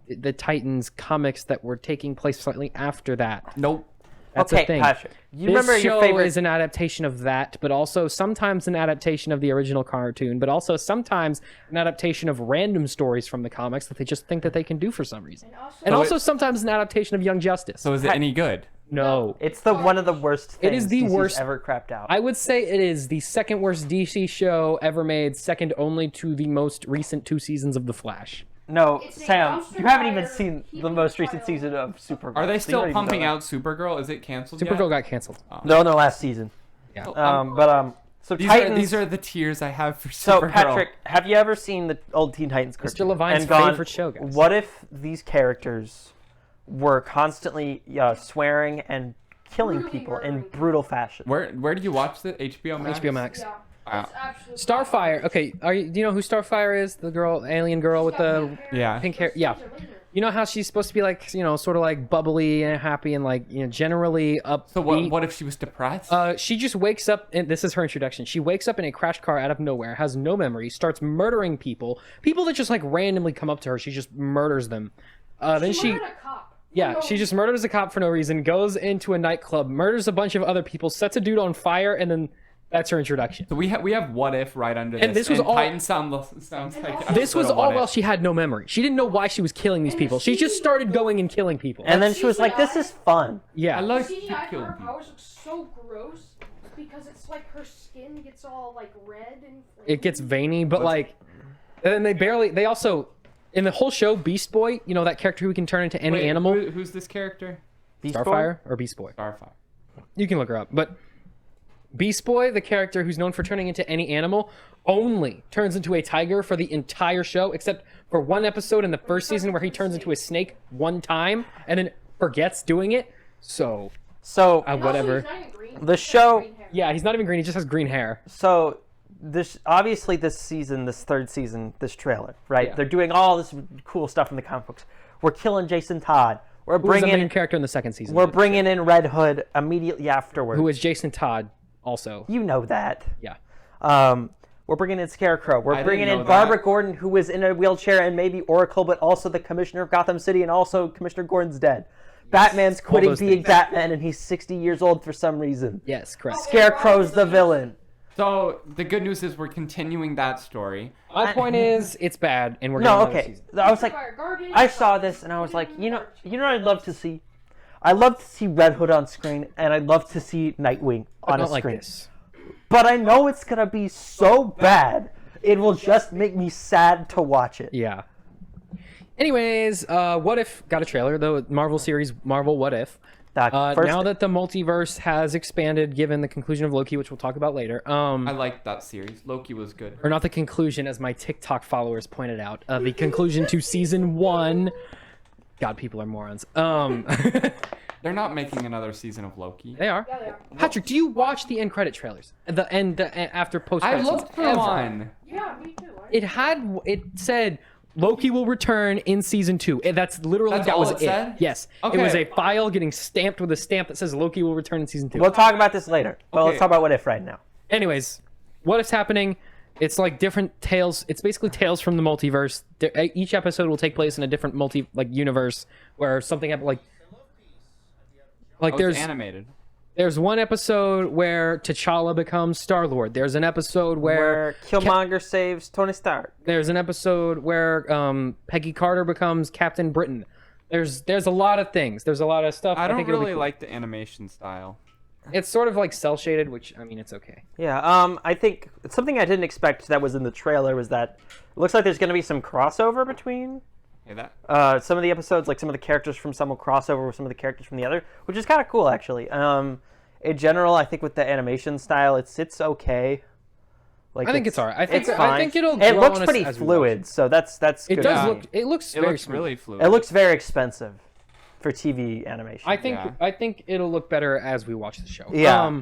A: the Titans comics that were taking place slightly after that?
B: Nope.
A: That's
C: Okay,
A: a thing.
C: Patrick. You
A: This
C: remember
A: show
C: your favorite?
A: is an adaptation of that, but also sometimes an adaptation of the original cartoon, but also sometimes an adaptation of random stories from the comics that they just think that they can do for some reason. And
B: So
A: also sometimes an adaptation of Young Justice.
B: So is it any good?
A: No.
C: It's one of the worst
A: It
C: things
A: is the
C: DC's
A: worst-
C: ever crapped out.
A: I would say it is the second worst DC show ever made, second only to the most recent 2 seasons of The Flash.
C: No,
D: It's a
C: Sam,
D: dumpster
C: you haven't even
D: fire.
C: seen the
D: People
C: most
D: try
C: recent
D: to-
C: season of Supergirl.
B: Are they
C: So you don't
B: still
C: even
B: pumping
C: know
B: out Supergirl? Is it canceled
A: Supergirl
B: yet?
A: got canceled.
C: that. No, last season.
A: Yeah.
C: So
B: These
C: Titans.
B: these are the tiers I have for
C: So
B: Supergirl.
C: Patrick, have you ever seen the old Teen Titans cartoon?
A: Levine's
C: and gone,
A: favorite show, guys.
C: What if these characters were constantly swearing and killing
D: Brutally
C: people in
D: murdering.
C: brutal fashion?
B: Where do you watch the HBO Max?
A: HBO Max.
D: Yeah.
B: Wow.
D: It's absolutely
A: Starfire. Okay, do you know who Starfire is? The girl, alien girl with the
B: Yeah.
A: pink hair. Yeah. You know how she's supposed to be like, sort of like bubbly and happy and like, generally upbeat.
B: So what if she was depressed?
A: She just wakes up, and this is her introduction. She wakes up in a crash car out of nowhere, has no memory, starts murdering people that just like randomly come up to her. She just murders them. Then she,
D: murdered a cop.
A: yeah,
D: No,
A: she just murders a cop for no reason, goes into a nightclub, murders a bunch of other people, sets a dude on fire, and then that's her introduction.
B: So we have What If right under this.
A: And this was all-
B: Titans sounds like
A: This was
B: episode of
A: all
B: What
A: while
B: If.
A: she had no memory. She didn't know why she was killing these people. She just started going and killing people.
C: And then she was like, "This is fun."
A: Yeah.
B: I like
D: CGI
B: to
D: for
B: kill
D: her
B: people.
D: powers look so gross because it's like her skin gets all like red and
A: It gets veiny, but like, and then they also, in the whole show, Beast Boy, that character who can turn into any
B: Wait,
A: animal,
B: who's this character?
C: Beast Boy?
A: Starfire or Beast Boy.
B: Starfire.
A: You can look her up, but Beast Boy, the character who's known for turning into any animal, only turns into a tiger for the entire show, except for one episode in the first season where he turns into a snake one time and then forgets doing it. So,
C: So
A: whatever.
C: The show-
A: Yeah, he's not even green. He just has green hair.
C: So this obviously this season, this third season, this trailer, right?
A: Yeah.
C: They're doing all this cool stuff in the comic books. We're killing Jason Todd. We're
A: Who was the main
C: bringing
A: character in the second season?
C: we're bringing in Red Hood immediately afterwards.
A: Who is Jason Todd also.
C: You know that.
A: Yeah.
C: We're bringing in Scarecrow. We're
B: didn't
C: bringing
B: know
C: in Barbara
B: that.
C: Gordon, who is in a wheelchair, and maybe Oracle, but also the Commissioner of Gotham City, and also Commissioner Gordon's dead. Batman's quitting
A: those
C: being
A: things.
C: Batman, and he's 60 years old for some reason.
A: Yes, correct.
C: Scarecrow's the villain.
B: So the good news is we're continuing that story.
A: My point is, it's bad, and we're
C: No,
A: getting another
C: okay.
A: season.
C: I was like, I saw this, and I was like, you know what I'd love to see? I'd love to see Red Hood on screen, and I'd love to see Nightwing on a
A: Not like
C: screen.
A: this.
C: But I know it's gonna be so bad, it will just make me sad to watch it.
A: Yeah. Anyways, What If got a trailer, the Marvel series Marvel What If.
C: First-
A: Now that the multiverse has expanded, given the conclusion of Loki, which we'll talk about later.
B: I liked that series. Loki was good.
A: Or not the conclusion, as my TikTok followers pointed out. The conclusion to season 1. God, people are morons.
B: They're not making another season of Loki.
A: They are.
D: Yeah, they are.
A: Patrick, do you watch the end credit trailers? The end after post
B: I
A: credits.
B: looked for one.
D: Yeah, me too.
A: It said Loki will return in season 2. That's literally
B: That's
A: that
B: all
A: was
B: it said?
A: Yes.
B: Okay.
A: It was a file getting stamped with a stamp that says Loki will return in season 2.
C: We'll talk about this later. Well, let's
B: Okay.
C: talk about What If right now.
A: Anyways, what is happening? It's like different tales. It's basically tales from the multiverse. Each episode will take place in a different universe where something happened. Like
B: Oh, it's
A: there's
B: animated.
A: there's one episode where T'Challa becomes Star-Lord. There's an episode
C: Where Killmonger saves Tony Stark.
A: There's an episode where Peggy Carter becomes Captain Britain. There's a lot of things. There's a lot of stuff.
B: I don't
A: think it'll be
B: really
A: cool.
B: like the animation style.
A: It's sort of like cell shaded, which I mean it's okay.
C: Yeah, I think something I didn't expect that was in the trailer was that it looks like there's going to be some crossover between
B: Okay, that.
C: some of the episodes. Like some of the characters from some will cross over with some of the characters from the other, which is kind of cool actually. In general, I think with the animation style, it's okay. Like
A: I think it's alright. I think
C: fine.
A: it'll.
C: It
A: grow
C: looks
A: on us
C: pretty
A: as we
C: fluid,
A: watch
C: so that's
A: It
C: good.
A: does
B: Yeah.
A: look. It looks
B: It
A: very
B: looks
A: smooth.
B: really fluid.
C: It looks very expensive for TV animation.
A: I think it'll look better as we watch the show.
C: Yeah.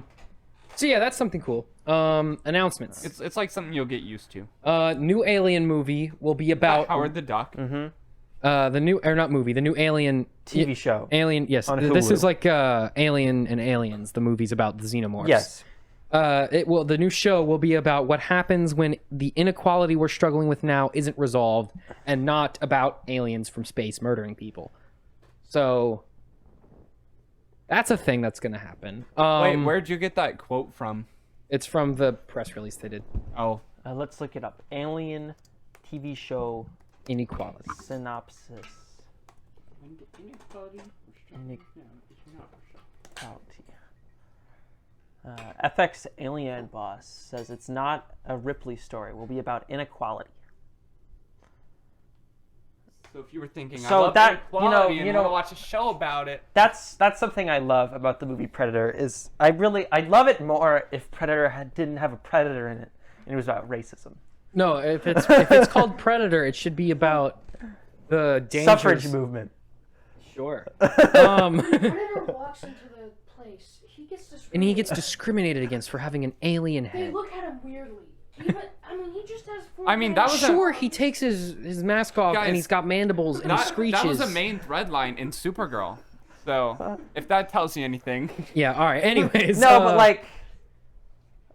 A: So yeah, that's something cool. Announcements.
B: It's like something you'll get used to.
A: New Alien movie will be about
B: Howard the Duck.
A: the new or not movie, the new Alien
C: TV show.
A: Alien. Yes,
C: On
A: this
C: Hulu.
A: is like Alien and Aliens. The movie's about the xenomorphs.
C: Yes.
A: The new show will be about what happens when the inequality we're struggling with now isn't resolved, and not about aliens from space murdering people. So that's a thing that's gonna happen.
B: Wait, where'd you get that quote from?
A: It's from the press release they did.
B: Oh,
C: Let's look it up. Alien TV show
A: Inequality.
C: synopsis. FX Alien Boss says it's not a Ripley story. Will be about inequality.
B: so if you were thinking,
C: So
B: I love
C: that-
B: inequality
C: you
B: and
C: know-
B: want to watch a show about it.
C: That's something I love about the movie Predator. Is I love it more if Predator didn't have a predator in it and it was about racism.
A: No, if it's called Predator, it should be about the dangers.
C: Suffrage movement.
A: Sure.
D: Predator walks into the place. He gets discriminated.
A: And he gets discriminated against for having an alien
D: They
A: head.
D: look at him weirdly. Even, I mean, he just has.
B: I mean, that was a-
A: Sure, he takes his mask off
B: Guys,
A: and he's got mandibles and he screeches.
B: That was a main thread line in Supergirl. So if that tells you anything,
A: Yeah. All right. Anyways.
C: No, but like,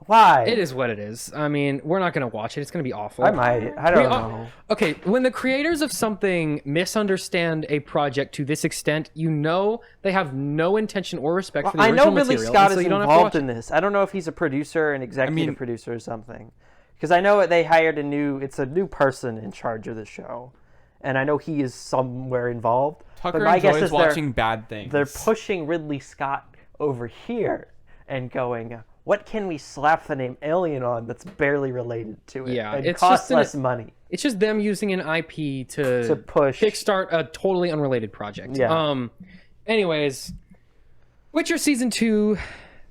C: why?
A: it is what it is. I mean, we're not gonna watch it. It's gonna be awful.
C: I might. I don't
A: We-
C: know.
A: Okay, when the creators of something misunderstand a project to this extent, you know they have no intention or respect for the
C: I
A: original
C: know Ridley
A: material.
C: Scott
A: and so
C: is
A: you don't have to
C: involved
A: watch
C: in this. I don't know if he's a producer, an executive
B: mean-
C: producer, or something. Because I know they hired a new person in charge of the show, and I know he is somewhere involved.
B: Tucker
C: but my guess
B: enjoys
C: is
B: watching bad things.
C: they're pushing Ridley Scott over here and going, what can we slap the name Alien on that's barely related to it?
A: Yeah,
C: and
A: it's
C: costs
A: just an-
C: less money.
A: It's just them using an IP
C: To push.
A: kickstart a totally unrelated project.
C: Yeah.
A: Anyways, Witcher season 2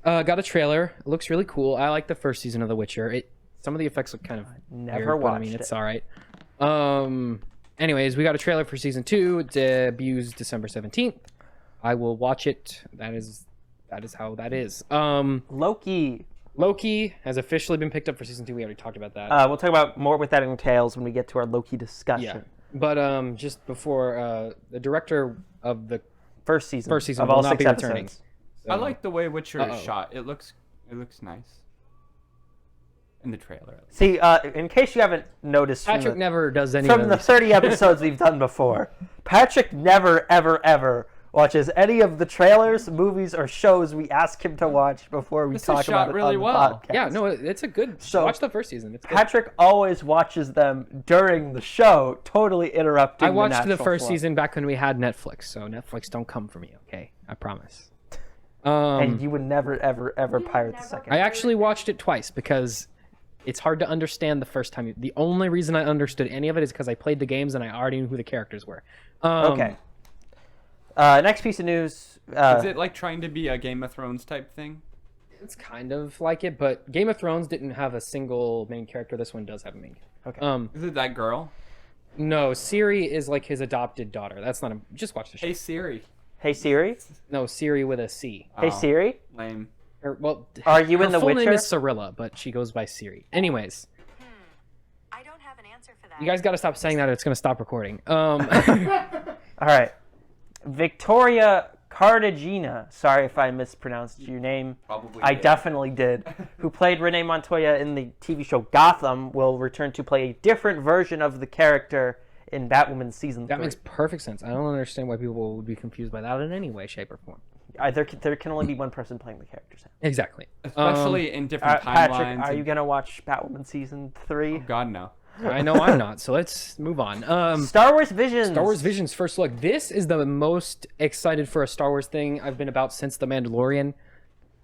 A: got a trailer. It looks really cool. I like the first season of The Witcher. Some of the effects look kind of
C: Never
A: weird, but I mean
C: watched
A: it's
C: it.
A: all right. Anyways, we got a trailer for season 2. It debuts December 17th. I will watch it. That is how that is.
C: Loki.
A: Loki has officially been picked up for season 2. We already talked about that.
C: We'll talk about more what that entails when we get to our Loki discussion.
A: Yeah. But just before, the director of the
C: First season.
A: first season
C: of
A: will
C: all
A: not
C: 6
A: be returning.
C: episodes.
B: I like the way Witcher
A: Uh-oh.
B: is shot. It looks nice. In the trailer.
C: See, in case you haven't noticed from
A: Patrick
C: the,
A: never does any
C: from
A: of
C: the
A: this.
C: 30 episodes we've done before, Patrick never, ever, ever watches any of the trailers, movies, or shows we ask him to watch before we
B: This is
C: talk
B: shot
C: about it
B: really
C: on the
B: well.
C: podcast.
A: Yeah, no, it's a good.
C: So,
A: watch the first season. It's good.
C: Patrick always watches them during the show, totally interrupting
A: I watched the
C: natural
A: first
C: flow.
A: season back when we had Netflix, so Netflix don't come for me, okay? I promise.
C: And you would never, ever, ever pirate the second.
A: I actually watched it twice because it's hard to understand the first time. The only reason I understood any of it is because I played the games and I already knew who the characters were.
C: Okay. Next piece of news.
B: Is it like trying to be a Game of Thrones type thing?
A: It's kind of like it, but Game of Thrones didn't have a single main character. This one does have a main character.
C: Okay.
B: Is it that girl?
A: No, Ciri is like his adopted daughter. That's not a. Just watch the show.
B: Hey Siri.
C: Hey Siri.
A: No, Ciri with a C.
C: Hey
B: Oh,
C: Siri.
B: Lame.
A: Or, well,
C: Are you in
A: her
C: The
A: full name
C: Witcher?
A: is Cirilla, but she goes by Siri. Anyways,
F: I don't have an answer for that.
A: you guys got to stop saying that. Or it's gonna stop recording.
C: All right. Victoria Cartagena. Sorry if I mispronounced your name.
B: Probably.
C: I
B: did.
C: definitely did. Who played Renee Montoya in the TV show Gotham will return to play a different version of the character in Batwoman season 3.
A: That makes perfect sense. I don't understand why people would be confused by that in any way, shape, or form.
C: There can only be one person playing the character. Sam.
A: Exactly.
B: Especially in different
C: Patrick,
B: timelines.
C: are
B: and-
C: you gonna watch Batwoman season 3?
B: God no.
A: I know I'm not. So let's move on.
C: Star Wars Visions.
A: Star Wars Visions first look. This is the most excited for a Star Wars thing I've been about since The Mandalorian.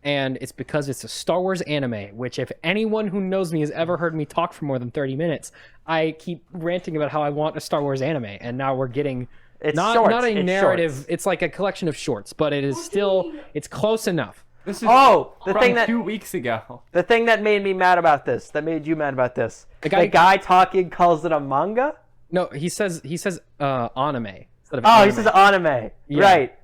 A: And it's because it's a Star Wars anime, which if anyone who knows me has ever heard me talk for more than 30 minutes, I keep ranting about how I want a Star Wars anime. And now we're getting
C: It's
A: not
C: shorts.
A: a
C: It's
A: narrative.
C: shorts.
A: It's like a collection of shorts, but it is still, it's close enough.
B: This is
C: Oh,
B: from 2 weeks ago.
C: the thing that made me mad about this, that made you mad about this.
A: The
C: The
A: guy-
C: guy talking calls it a manga?
A: No, he says anime instead of
C: Oh,
A: anime.
C: he says anime.
A: Yeah.
C: Right.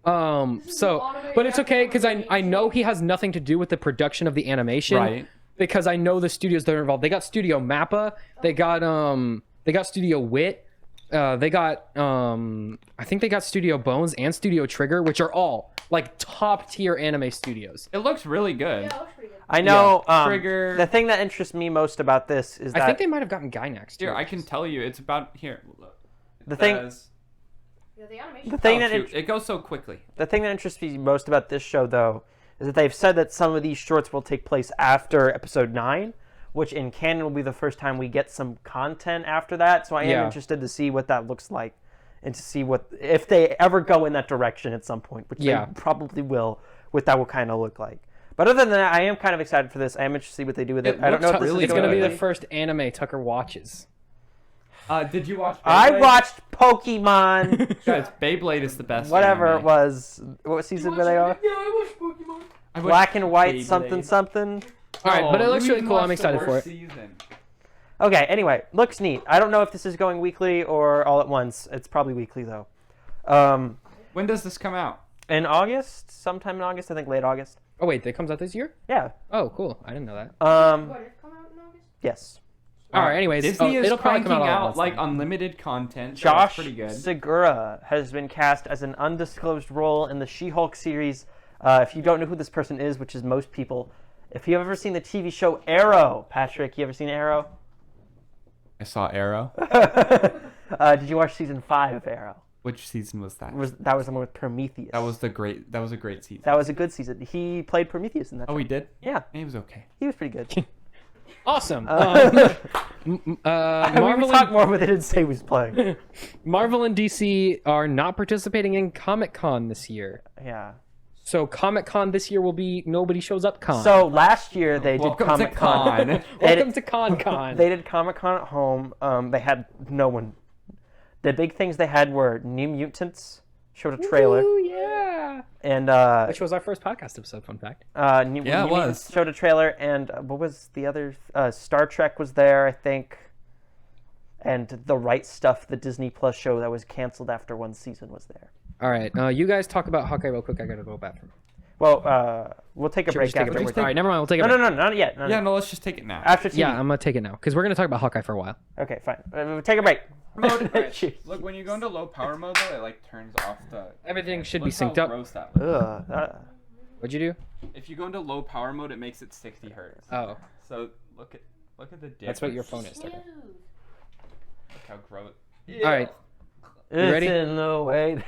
A: So,
D: anime
A: but it's okay because
D: animation.
A: I know he has nothing to do with the production of the animation.
B: Right.
A: Because I know the studios that are involved. They got Studio Mappa. They got Studio Wit. They got I think they got Studio Bones and Studio Trigger, which are all like top tier anime studios.
B: It looks really good.
D: Yeah, that looks pretty good.
C: I know.
B: Trigger.
C: The thing that interests me most about this is that
A: I think they might have gotten Gainax too.
B: Here, I can tell you. It's about here. Look.
C: the thing.
D: Yeah, the animation.
C: The thing
B: Oh,
C: that
B: shoot, it goes so quickly.
C: The thing that interests me most about this show, though, is that they've said that some of these shorts will take place after episode 9, which in canon will be the first time we get some content after that. So I am
A: Yeah.
C: interested to see what that looks like and to see what if they ever go in that direction at some point, which
A: Yeah.
C: they probably will, what that will kind of look like. But other than that, I am kind of excited for this. I am interested to see what they do with it.
B: It
C: I don't know if
B: looks
C: this
B: really
C: is
A: It's gonna be
C: to
A: the
B: good.
A: first anime Tucker watches.
B: Did you watch?
C: I
B: Beyblade?
C: watched Pokemon,
B: Guys, Beyblade is the best.
C: whatever
B: anime.
C: it was. What season were they on?
D: Yeah, I watched Pokemon.
B: I watched
C: Black and white,
B: Beyblade.
C: something, something.
A: All right, but it
B: Oh,
A: looks
B: you
A: really
B: even
A: cool. I'm
B: watched the
A: excited for
B: worst
A: it.
B: season.
C: Okay, anyway, looks neat. I don't know if this is going weekly or all at once. It's probably weekly, though.
B: When does this come out?
C: In August, sometime in August, I think late August.
A: Oh wait, that comes out this year?
C: Yeah.
A: Oh, cool. I didn't know that.
D: What, it come out in August?
C: Yes.
A: All right. Anyways,
B: Disney is
A: it'll probably
B: cranking
A: come out all at
B: out
A: once
B: like
A: then.
B: unlimited content. So that's
C: Josh
B: pretty good.
C: Segura has been cast as an undisclosed role in the She-Hulk series. If you don't know who this person is, which is most people, if you've ever seen the TV show Arrow, Patrick, you ever seen Arrow?
B: I saw Arrow.
C: Did you watch season 5 of Arrow?
B: Which season was that?
C: That was the one with Prometheus.
B: That was a great season.
C: That was a good season. He played Prometheus in that.
B: Oh,
C: show.
B: he did?
C: Yeah,
B: He was okay.
C: he was pretty good.
A: Awesome.
C: we
A: Marvel,
C: can talk more, but they didn't say he was playing.
A: Marvel and DC are not participating in Comic-Con this year.
C: Yeah.
A: So Comic-Con this year will be Nobody Shows Up Con.
C: So last year they did
B: Welcome to
C: Comic-Con.
B: Con.
A: Welcome to Con.
C: They did Comic-Con at home. They had no one. The big things they had were New Mutants showed a trailer,
A: Ooh, yeah.
C: and
A: Which was our first podcast episode, fun fact.
C: New
B: Yeah, it
C: Mutants
B: was.
C: showed a trailer, and what was the other? Star Trek was there, I think, and The Right Stuff, the Disney Plus show that was canceled after one season, was there.
A: All right. You guys talk about Hawkeye real quick. I gotta go to the bathroom.
C: Well, we'll take a
A: Should we
C: break
A: just take a
C: after.
A: break?
C: we're
A: All
C: done.
A: right, never mind. We'll take a
C: No,
A: break.
C: no, no, not yet. No,
B: Yeah,
C: no.
B: no, let's just take it now.
C: After TV.
A: Yeah, I'm gonna take it now because we're gonna talk about Hawkeye for a while.
C: Okay, fine. We'll take a break. Jeez.
B: Look, when you go into low power mode, though, it like turns off the.
A: Everything should be
B: Look how
A: synced up.
B: gross that looks.
C: Ugh.
A: What'd you do?
B: If you go into low power mode, it makes it 60 hertz.
A: Oh,
B: So look at the difference.
A: that's what your phone is. Tucker.
B: Look how gross.
A: All right,
C: It's
A: ready?
C: in the way.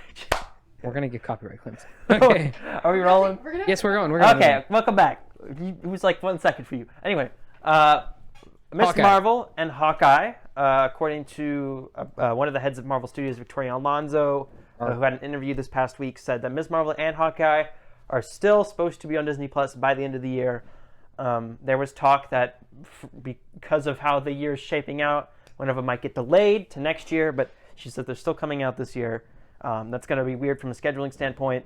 A: we're gonna get copyright claims. Okay.
C: Are we rolling?
D: We're gonna
A: Yes, we're going. We're going.
C: Okay, welcome back. It was like 1 second for you. Anyway, Miss
A: Hawkeye.
C: Marvel and Hawkeye, according to one of the heads of Marvel Studios, Victoria Alonso, who had an interview this past week, said that Miss Marvel and Hawkeye are still supposed to be on Disney Plus by the end of the year. There was talk that because of how the year is shaping out, one of them might get delayed to next year, but she said they're still coming out this year. That's going to be weird from a scheduling standpoint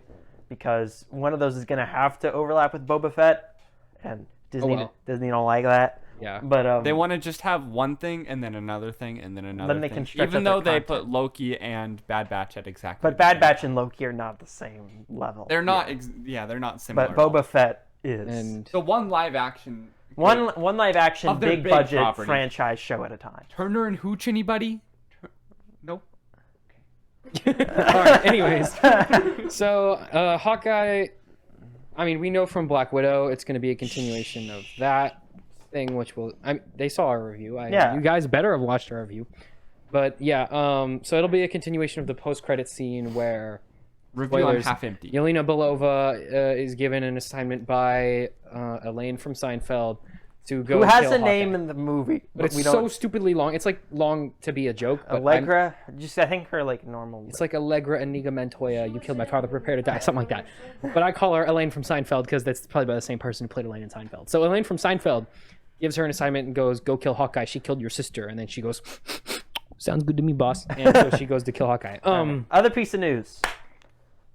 C: because one of those is going to have to overlap with Boba Fett, and Disney
A: well.
C: don't like that.
A: Yeah.
C: But
B: They want to just have one thing and then another thing and then another
C: Then they
B: thing.
C: can stretch
B: Even
C: out
B: though
C: their
B: they
C: content.
B: put Loki and Bad Batch at exactly.
C: but
B: the
C: Bad
B: same.
C: Batch and Loki are not the same level.
B: They're not. They're not similar.
C: But
B: at all.
C: Boba Fett is
A: And
B: The one live action.
C: one live action
B: Of their
C: big
B: big
C: budget
B: property.
C: franchise show at a time.
B: Turner and Hooch, anybody? Nope.
A: all right. Anyways, so Hawkeye. I mean, we know from Black Widow it's going to be a continuation of that thing, which will. They saw our review.
C: Yeah.
A: You guys better have watched our review. But yeah, so it'll be a continuation of the post-credit scene where
B: Review on
A: Spoilers.
B: half empty.
A: Yelena Belova is given an assignment by Elaine from Seinfeld to go.
C: Who has
A: kill
C: a name
A: Hawkeye.
C: in the movie?
A: But it's
C: we
A: so
C: don't.
A: stupidly long. It's like long to be a joke. But
C: Allegra. Just I think her like normal.
A: It's like Allegra Inigo Montoya. You killed my father, prepare to die, something like that. But I call her Elaine from Seinfeld because that's probably by the same person who played Elaine in Seinfeld. So Elaine from Seinfeld gives her an assignment and goes, "Go kill Hawkeye. She killed your sister." And then she goes, "Sounds good to me, boss." And so she goes to kill Hawkeye.
C: Other piece of news.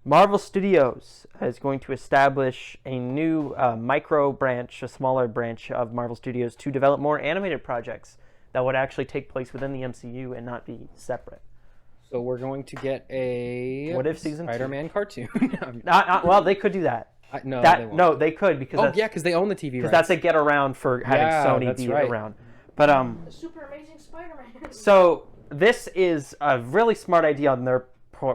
C: Marvel Studios is going to establish a new micro branch, a smaller branch of Marvel Studios to develop more animated projects that would actually take place within the MCU and not be separate.
A: So we're going to get a
C: What if season 2?
A: Spider-Man cartoon.
C: Well, they could do that.
A: No,
C: That
A: they won't.
C: no, they could because
A: Oh yeah, because they own the TV rights.
C: that's a get around for having
A: Yeah,
C: Sony
A: that's
C: be
A: right.
C: around. But
D: The Super Amazing Spider-Man.
C: so this is a really smart idea on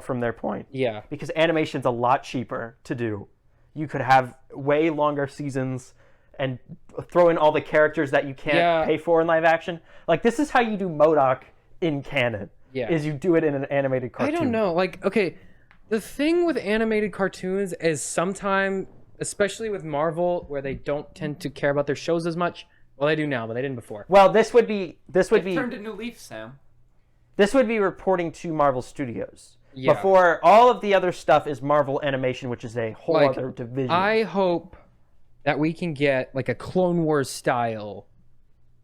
C: from their point.
A: Yeah.
C: Because animation's a lot cheaper to do. You could have way longer seasons and throw in all the characters that you can't pay for in live action. Like, this is how you do MODOK in canon.
A: Yeah.
C: Is you do it in an animated cartoon.
A: I don't know. Like, okay, the thing with animated cartoons is sometimes, especially with Marvel, where they don't tend to care about their shows as much. Well, they do now, but they didn't before.
C: Well, this would be
B: Turned a new leaf, Sam.
C: this would be reporting to Marvel Studios.
A: Yeah.
C: Before all of the other stuff is Marvel Animation, which is a whole
A: Like,
C: other division.
A: I hope that we can get like a Clone Wars style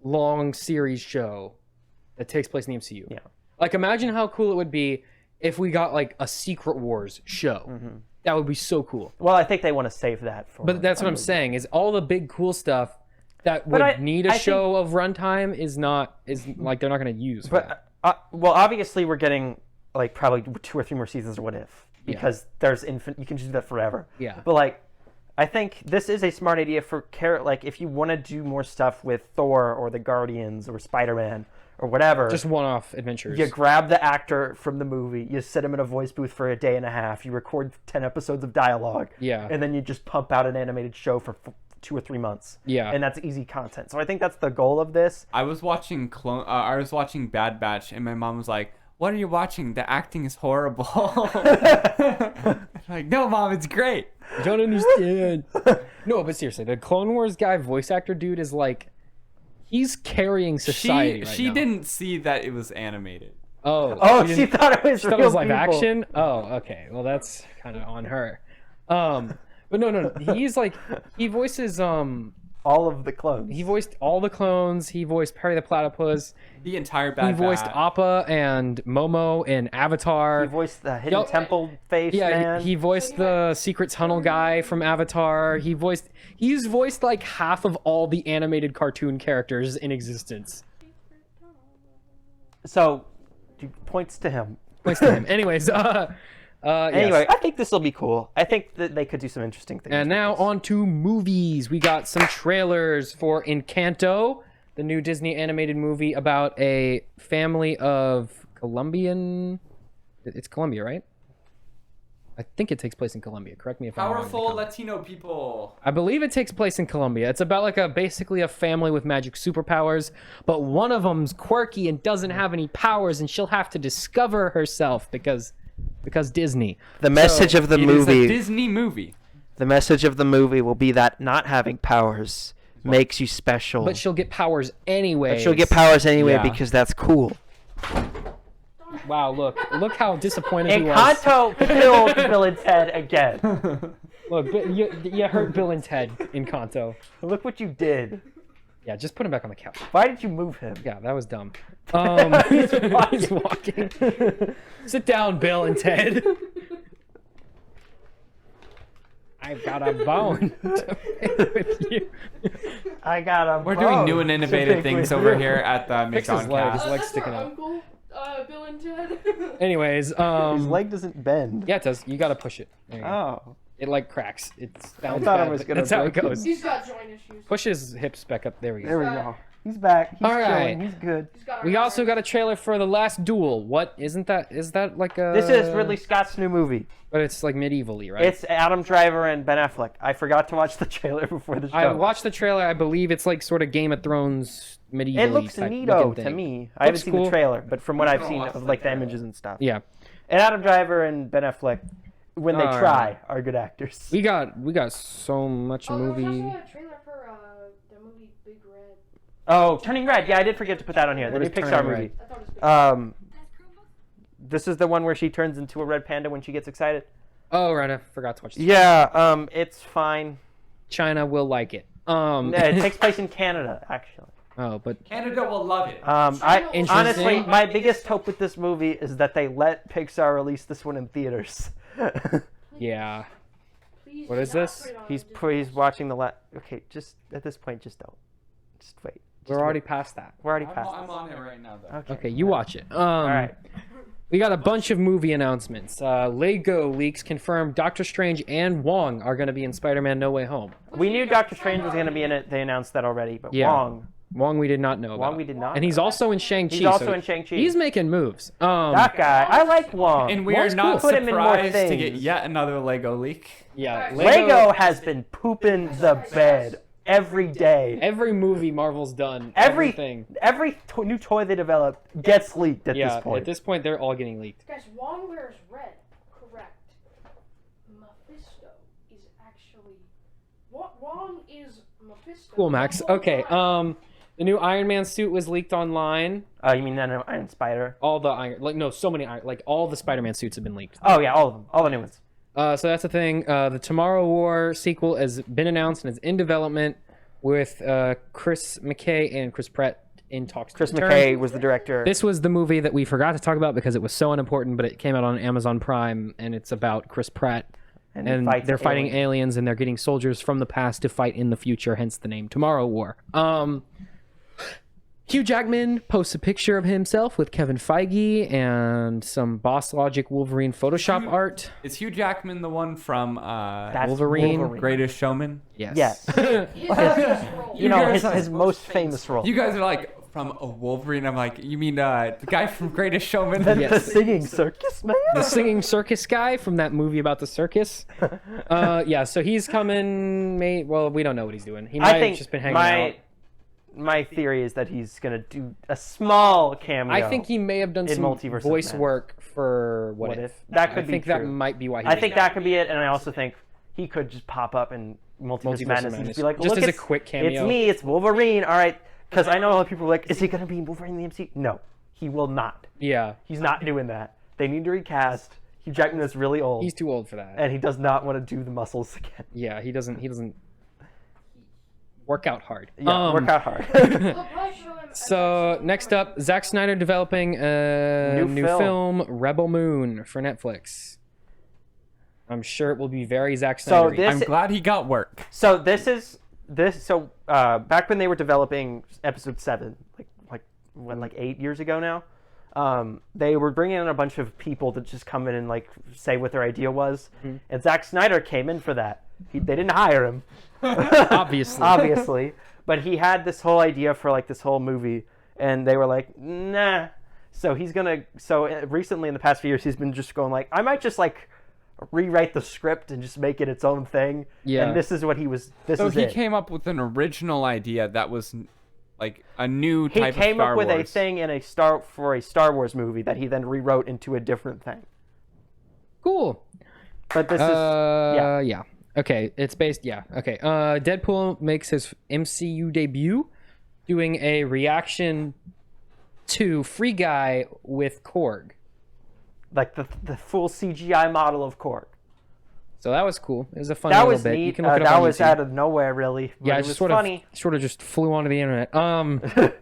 A: long series show that takes place in the MCU.
C: Yeah.
A: Like, imagine how cool it would be if we got like a Secret Wars show.
C: Mm-hmm.
A: That would be so cool.
C: Well, I think they want to save that for.
A: But that's what I'm saying, is all the big cool stuff that would
C: But
A: need a
C: I think-
A: show of runtime is like they're not going to use. For that.
C: But well, obviously we're getting like probably 2 or 3 more seasons of What If because there's infinite. You can just do that forever.
A: Yeah.
C: But like, I think this is a smart idea for like if you want to do more stuff with Thor or the Guardians or Spider-Man or whatever.
A: Just one-off adventures.
C: You grab the actor from the movie, you sit him in a voice booth for a day and a half, you record 10 episodes of dialogue,
A: Yeah.
C: and then you just pump out an animated show for 2 or 3 months.
A: Yeah.
C: And that's easy content. So I think that's the goal of this.
B: I was watching Bad Batch, and my mom was like, "What are you watching? The acting is horrible." I'm like, no, Mom, it's great.
A: I don't understand. No, but seriously, the Clone Wars guy, voice actor dude, is like, he's carrying society right
B: She
A: now.
B: didn't see that it was animated.
C: Oh,
A: she
C: she
A: didn't-
C: thought it was
A: She thought
C: real
A: it was live
C: people.
A: action? Oh, okay. Well, that's kind of on her. But no. He's like, he voices,
C: All of the clones.
A: he voiced all the clones. He voiced Perry the Platypus.
B: The entire
A: He
B: Bad
A: voiced
B: Batch.
A: Appa and Momo in Avatar.
C: He voiced the Hidden
A: Yo-
C: Temple face man.
A: He voiced the Secret Tunnel guy from Avatar. He's voiced like half of all the animated cartoon characters in existence.
C: So, points to him.
A: Points to him. Anyways,
C: Anyway,
A: yes.
C: I think this will be cool. I think that they could do some interesting things.
A: And
C: with
A: now
C: this.
A: on to movies. We got some trailers for Encanto, the new Disney animated movie about a family of Colombian. It's Colombia, right? I think it takes place in Colombia. Correct me if I'm wrong. in the
B: Powerful
A: comments.
B: Latino people.
A: I believe it takes place in Colombia. It's about like basically a family with magic superpowers, but one of them's quirky and doesn't have any powers, and she'll have to discover herself because Disney.
E: The message of the
B: It is a
E: movie.
B: Disney movie.
E: The message of the movie will be that not having powers makes you special.
A: But she'll get powers anyway.
E: But she'll get powers anyway
B: Yeah.
E: because that's cool.
A: Wow, look how disappointed he was.
C: Encanto killed Bill and Ted again.
A: Look, you hurt Bill and Ted in Encanto.
C: Look what you did.
A: Yeah, just put him back on the couch.
C: Why did you move him?
A: Yeah, that was dumb.
C: He's
A: He's walking. Sit down, Bill and Ted. I've got a bone to pick with you.
C: I got a
B: We're doing new
C: bone
B: and
C: to
B: innovative
C: pick
B: things
C: with
B: over
C: you.
B: here at the
A: Fix his leg. His
B: McDonCast.
A: leg's
D: That's
A: sticking
D: our
A: out.
D: uncle, Bill and Ted.
A: Anyways,
C: His leg doesn't bend.
A: yeah, it does. You gotta push it. There you go.
C: Oh.
A: It like cracks. It's
C: thought it was gonna
A: That's how it
C: break.
A: goes.
D: He's got joint issues.
A: Push his hips back up. There we
C: There
A: go.
C: we go. He's back. He's
A: All
C: chilling.
A: right.
C: He's good.
D: He's got
A: We also got a trailer for The Last Duel. What isn't that? Is that like a?
C: This is Ridley Scott's new movie.
A: But it's like medievally, right?
C: It's Adam Driver and Ben Affleck. I forgot to watch the trailer before the show.
A: I watched the trailer. I believe it's like sort of Game of Thrones medieval.
C: It looks neato to me. I haven't seen
A: cool.
C: the trailer, but from what I've
B: gonna
C: seen
B: watch
C: of
B: the
C: like the
B: trailer.
C: images and stuff.
A: Yeah,
C: And Adam Driver and Ben Affleck, when they
A: All
C: try,
A: right.
C: are good actors.
A: we got so much
D: Oh, there was
A: movie.
D: also a trailer for the movie Big Red.
C: Oh, Turning Red. Yeah, I did forget to put that on here. The
A: What
C: new
A: is
C: Pixar
A: Turning
C: movie.
A: Red?
D: I thought it was Big
C: This is the one where she turns into a red panda when she gets excited.
A: Oh right, I forgot to watch. This.
C: Yeah, it's fine.
A: China will like it.
C: It takes place in Canada, actually.
A: Oh, but
B: Canada will love it.
A: Interesting.
C: Honestly, my biggest hope with this movie is that they let Pixar release this one in theaters.
A: Yeah.
D: Please
A: What
D: do
A: is
D: not
A: this?
D: put it on
C: He's
D: Disney
C: he's
D: Plus.
C: watching the Okay, just at this point, just don't. Just wait. Just
A: We're
C: wait.
A: already past that.
C: We're already
B: I'm,
C: past.
B: I'm
C: this.
B: on it right now, though.
A: Okay, you watch it.
C: All right.
A: We got a bunch of movie announcements. Lego leaks confirmed Doctor Strange and Wong are going to be in Spider-Man No Way Home.
C: We knew Doctor Strange was going to be in it. They announced that already. But
A: Yeah. Wong we did not know about.
C: we did not
A: And he's
C: know.
A: also in Shang-Chi.
C: He's also
A: so
C: in Shang-Chi.
A: He's making moves.
C: That guy. I like Wong.
B: And we
A: Wong's
B: are not
C: cool. Put him in more
B: surprised to get
C: things.
B: yet another Lego leak.
A: Yeah,
C: Lego has been pooping the bed every day.
A: Every movie Marvel's done.
C: Every new toy they develop gets leaked at
A: Yeah,
C: this point.
A: at this point they're all getting leaked.
D: Guys, Wong wears red. Correct. Mephisto is actually. Wong is Mephisto.
A: Cool, Max. Okay. The new Iron Man suit was leaked online.
C: You mean that Iron Spider?
A: All the so many all the Spider-Man suits have been leaked.
C: Oh yeah, all of them, all the new ones.
A: So that's the thing. The Tomorrow War sequel has been announced and is in development with Chris McKay and Chris Pratt in talks.
C: Chris
A: to return.
C: McKay was the director.
A: This was the movie that we forgot to talk about because it was so unimportant, but it came out on Amazon Prime, and it's about Chris Pratt.
C: he
A: And
C: fights
A: they're fighting
C: aliens.
A: aliens, and they're getting soldiers from the past to fight in the future, hence the name Tomorrow War. Hugh Jackman posts a picture of himself with Kevin Feige and some Boss Logic Wolverine Photoshop art.
B: Is Hugh Jackman the one from
C: That's
A: Wolverine.
B: Greatest Showman?
A: Yes.
C: Yes.
D: His last role.
C: You know,
B: guys
C: his most famous role.
B: You guys are like, from a Wolverine? I'm like, you mean the guy from Greatest Showman?
C: The
A: Yes.
C: singing circus man.
A: The singing circus guy from that movie about the circus. Yeah, so he's coming. Well, we don't know what he's doing. He might have just been hanging out.
C: My theory is that he's gonna do a small cameo.
A: I think he may have done
C: in
A: some
C: Multiverse of
A: voice
C: Madness.
A: work for What If.
C: That could
A: I
C: be
A: think that
C: true.
A: might be why he
C: I
A: did
C: think that could be it, and I also think he could just pop up in Multiverse of Madness and just be like,
A: Just
C: look,
A: as a
C: it's-
A: quick cameo.
C: It's me, it's Wolverine. All right, because I know a lot of people are like, is he gonna be Wolverine in the MCU? No, he will not.
A: Yeah,
C: He's not doing that. They need to recast. Hugh Jackman is really old,
A: he's too old for that.
C: and he does not want to do the muscles again.
A: Yeah, he doesn't work out hard.
C: Yeah, work out hard.
D: They'll probably show him
A: So next up, Zack Snyder developing a
C: New
A: new
C: film.
A: film, Rebel Moon, for Netflix. I'm sure it will be very Zack
C: So
A: Snyder.
C: this-
B: I'm glad he got work.
C: So back when they were developing episode 7, like 8 years ago now, they were bringing in a bunch of people to just come in and like say what their idea was, and Zack Snyder came in for that. They didn't hire him, obviously, but he had this whole idea for like this whole movie, and they were like, nah. So recently in the past few years, he's been just going like, I might just like rewrite the script and just make it its own thing.
A: Yeah.
C: And this is what he was.
B: So
C: is
B: he
C: it.
B: came up with an original idea that was like a new
C: He
B: type of
C: came
B: Star
C: up with
B: Wars.
C: a thing in a Star Wars movie that he then rewrote into a different thing.
A: Cool.
C: But this is
A: Yeah. Okay, it's based. Yeah. Okay. Deadpool makes his MCU debut, doing a reaction to Free Guy with Korg.
C: like the full CGI model of Korg.
A: So that was cool. It was a fun
C: That
A: little
C: was
A: bit. You
C: neat.
A: can look it up
C: That
A: on
C: was
A: YouTube.
C: out of nowhere, really. But
A: Yeah,
C: it
A: it
C: was
A: just sort
C: funny.
A: of just flew onto the internet.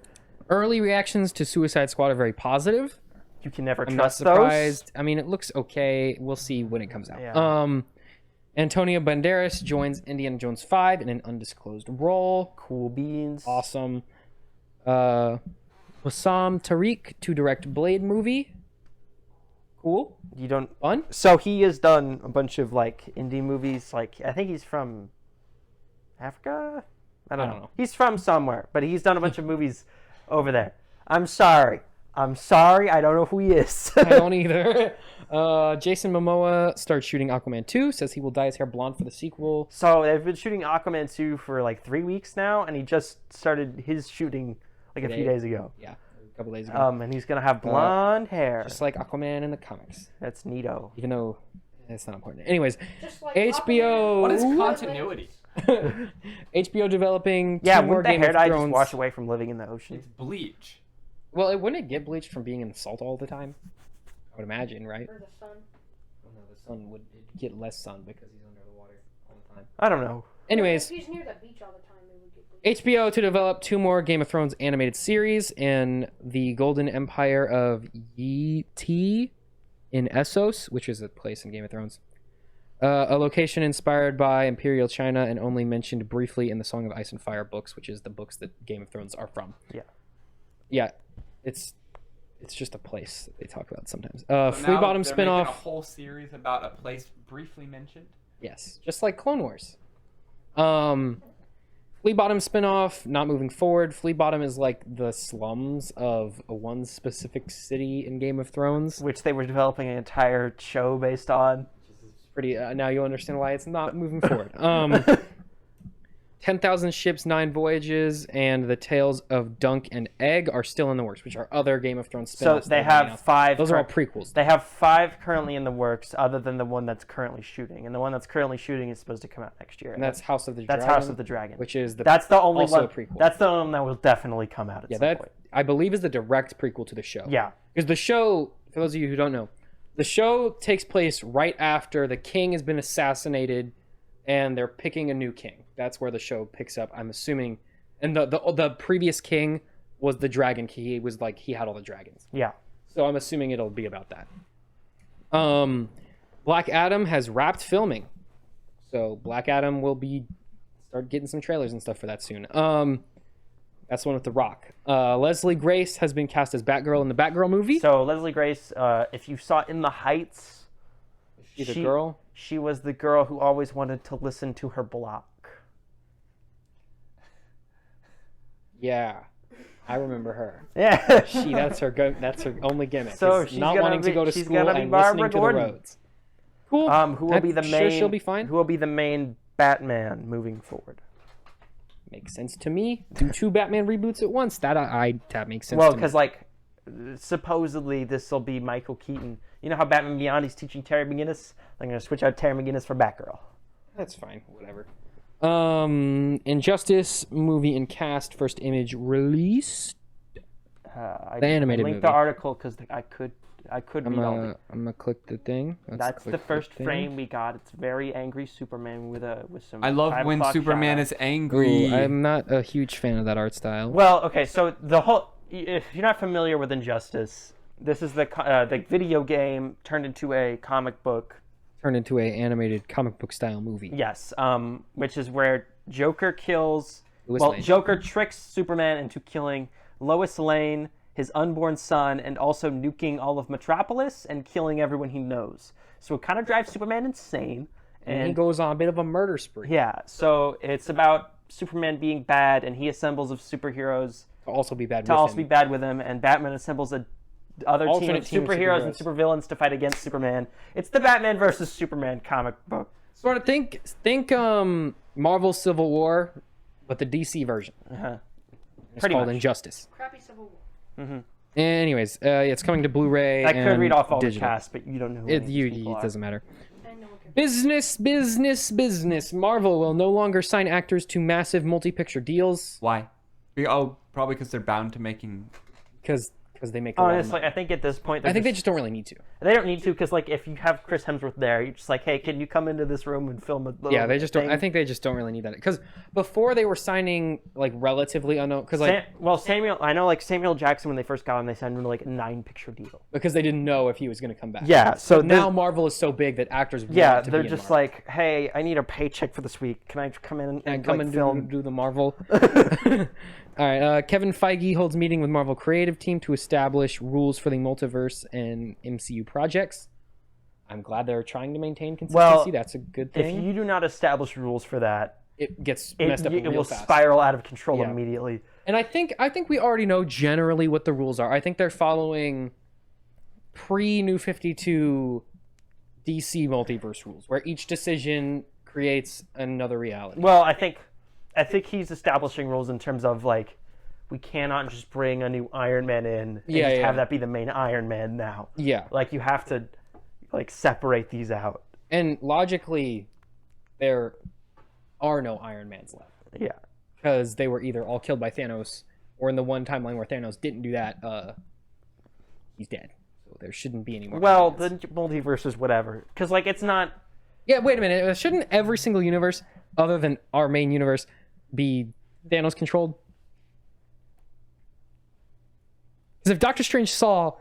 A: Early reactions to Suicide Squad are very positive.
C: You can never
A: I'm not
C: trust
A: surprised. I mean, it looks okay. We'll see when it comes out.
C: Yeah.
A: Antonio Banderas joins Indiana Jones 5 in an undisclosed role.
C: those. Cool beans.
A: Awesome. Wassam Tariq to direct Blade movie. Cool.
C: You don't.
A: Fun.
C: So he has done a bunch of like indie movies. Like I think he's from Africa. I don't know. He's from somewhere, but he's done a bunch of movies over there. I'm sorry. I don't know who he is.
A: I don't either. Jason Momoa starts shooting Aquaman 2. Says he will dye his hair blonde for the sequel.
C: So they've been shooting Aquaman 2 for like 3 weeks now, and he just started his shooting like a few days ago.
A: Yeah, a couple days ago.
C: And he's gonna have blonde hair.
A: Just like Aquaman in the comics.
C: That's neato.
A: Even though it's not important. Anyways,
D: Just like
A: HBO.
B: What is
D: Aquaman.
B: continuity?
A: HBO developing
C: Yeah,
A: two more
C: wouldn't the
A: Game
C: hair
A: of
C: dye just
A: Thrones.
C: wash away from living in the ocean?
B: It's bleach.
A: Well, wouldn't it get bleached from being in the salt all the time? I would imagine, right?
D: Or the sun.
A: Well, no, the sun would get less sun because he's under the water all the time.
C: I don't know.
A: Anyways,
D: If he's near the beach all the time, it would get bleached.
A: HBO to develop 2 more Game of Thrones animated series in the Golden Empire of Yi in Essos, which is a place in Game of Thrones. A location inspired by Imperial China and only mentioned briefly in the Song of Ice and Fire books, which is the books that Game of Thrones are from.
C: Yeah.
A: Yeah, it's just a place that they talk about sometimes.
B: So
A: Flea
B: now
A: Bottom
B: they're making a
A: spinoff.
B: whole series about a place briefly mentioned.
A: Yes, just like Clone Wars. Flea Bottom spinoff, not moving forward. Flea Bottom is like the slums of one specific city in Game of Thrones.
C: Which they were developing an entire show based on.
A: Pretty. Now you understand why it's not moving forward. 10,000 Ships, 9 Voyages, and the Tales of Dunk and Egg are still in the works, which are other Game of Thrones
C: So
A: spinoffs.
C: they have 5.
A: Those are all prequels.
C: They have 5 currently in the works, other than the one that's currently shooting, and the one that's currently shooting is supposed to come out next year.
A: And that's House of the
C: That's
A: Dragon.
C: House of the Dragon.
A: Which is
C: that's the only
A: also
C: one.
A: a prequel.
C: That's the one that will definitely come out at some
A: that
C: point.
A: I believe is the direct prequel to the show.
C: Yeah.
A: Because the show, for those of you who don't know, the show takes place right after the king has been assassinated, and they're picking a new king. That's where the show picks up, I'm assuming. And the previous king was the dragon king. He was like, he had all the dragons.
C: Yeah.
A: So I'm assuming it'll be about that. Black Adam has wrapped filming. So Black Adam will start getting some trailers and stuff for that soon. That's the one with The Rock. Leslie Grace has been cast as Batgirl in the Batgirl movie.
C: So Leslie Grace, if you saw In the Heights,
A: She's a girl.
C: She was the girl who always wanted to listen to her block.
A: Yeah, I remember her.
C: Yeah.
A: That's her only gimmick.
C: So
A: is
C: she's
A: not
C: gonna
A: wanting to
C: be-
A: go to
C: she's
A: school
C: gonna be
A: and
C: Barbara
A: listening
C: Gordon.
A: to the roads. Cool.
C: Who will be the
A: I'm
C: main?
A: Sure, she'll be fine.
C: Who will be the main Batman moving forward?
A: Makes sense to me. Do 2 Batman reboots at once. That makes sense.
C: Well,
A: to me.
C: because like supposedly this will be Michael Keaton. You know how Batman Beyond he's teaching Terry McGinnis? I'm gonna switch out Terry McGinnis for Batgirl.
A: That's fine. Whatever. Injustice movie and cast first image released.
C: I
A: The animated
C: linked
A: movie.
C: the article because I could read all the.
A: I'm gonna click the thing.
C: That's the first frame we got. It's very angry Superman with some.
B: I love
C: 5
B: when
C: o'clock
B: Superman
C: shadow.
B: is angry.
A: Ooh, I'm not a huge fan of that art style.
C: Well, okay, so if you're not familiar with Injustice, this is the video game turned into a comic book.
A: Turned into a animated comic book style movie.
C: Yes, which is where Joker kills.
A: Lois
C: Well,
A: Lane.
C: Joker tricks Superman into killing Lois Lane, his unborn son, and also nuking all of Metropolis and killing everyone he knows. So it kind of drives Superman insane.
A: And he goes on a bit of a murder spree.
C: Yeah, so it's about Superman being bad, and he assembles of superheroes
A: To also be bad
C: to
A: with
C: also
A: him.
C: be bad with him, and Batman assembles a other team
A: Alternate
C: of
A: team of
C: superheroes and
A: superheroes.
C: supervillains to fight against Superman. It's the Batman versus Superman comic book.
A: Sort of think Marvel Civil War, but the DC version.
C: Uh-huh.
A: It's
C: Pretty
A: called
C: much.
A: Injustice.
D: Crappy Civil War.
A: Anyways, it's coming to Blu-ray.
C: I could
A: and
C: read off all
A: digital.
C: the cast, but you don't know who any of these people
A: It
C: are.
A: doesn't matter.
D: And no one cares.
A: Business. Marvel will no longer sign actors to massive multi-picture deals
B: Why? Probably because they're bound to making.
A: because they make a lot of
C: Honestly,
A: money.
C: I think at this point,
A: I think they just don't really need to.
C: they don't need to because, like, if you have Chris Hemsworth there, you're just like, hey, can you come into this room and film a little
A: Yeah, they just don't.
C: thing?
A: I think they just don't really need that because before they were signing like relatively unknown because like
C: Samuel Jackson when they first got him, they signed him to like a 9-picture deal.
A: because they didn't know if he was going to come back.
C: Yeah, so
A: Now Marvel is so big that actors
C: yeah,
A: want to
C: they're
A: be in
C: just
A: Marvel.
C: like, hey, I need a paycheck for this week. Can I come in and
A: And come
C: like,
A: and
C: film?
A: do the Marvel. All right. Kevin Feige holds meeting with Marvel creative team to establish rules for the multiverse and MCU projects. I'm glad they're trying to maintain consistency. That's a good
C: If
A: thing.
C: you do not establish rules for that,
A: It gets
C: it,
A: messed up
C: it
A: real
C: will
A: fast.
C: spiral out of control
A: Yeah.
C: immediately.
A: And I think we already know generally what the rules are. I think they're following pre-New 52 DC multiverse rules, where each decision creates another reality.
C: Well, I think he's establishing rules in terms of like, we cannot just bring a new Iron Man in and
A: Yeah,
C: just
A: yeah.
C: have that be the main Iron Man now.
A: Yeah.
C: Like, you have to like separate these out.
A: And logically, there are no Iron Mans left.
C: Yeah.
A: Because they were either all killed by Thanos, or in the one timeline where Thanos didn't do that, he's dead. So there shouldn't be any more.
C: Well,
A: Iron Mans.
C: the multiverse is whatever. Because like, it's not.
A: Yeah, wait a minute. Shouldn't every single universe, other than our main universe, be Thanos controlled? Because if Doctor Strange saw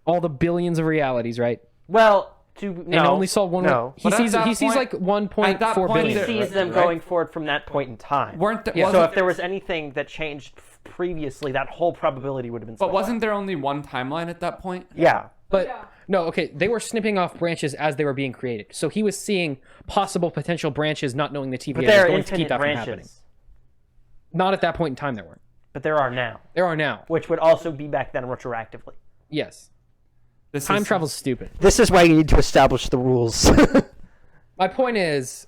A: all the billions of realities, right?
C: Well,
A: and only saw one.
C: No.
A: He
B: But at
A: sees
B: that
A: like
B: point-
A: 1.4
B: at that point,
A: billion.
C: He
B: there-
C: sees them
B: right?
C: going forward from that point in time.
B: Weren't there,
A: Yeah.
C: So
B: wasn't-
C: if there was anything that changed previously, that whole probability would have been.
B: but
C: switched.
B: wasn't there only one timeline at that point?
C: Yeah.
A: But
D: Yeah.
A: no, okay, they were snipping off branches as they were being created. So he was seeing possible potential branches, not knowing the TVA
C: But
A: was
C: there are
A: going to keep
C: infinite
A: that from happening.
C: branches.
A: Not at that point in time, there weren't.
C: But there are now,
A: There are now.
C: which would also be back then retroactively.
A: Yes.
B: This
A: Time
B: is-
A: travel's stupid.
E: This is why you need to establish the rules.
A: My point is,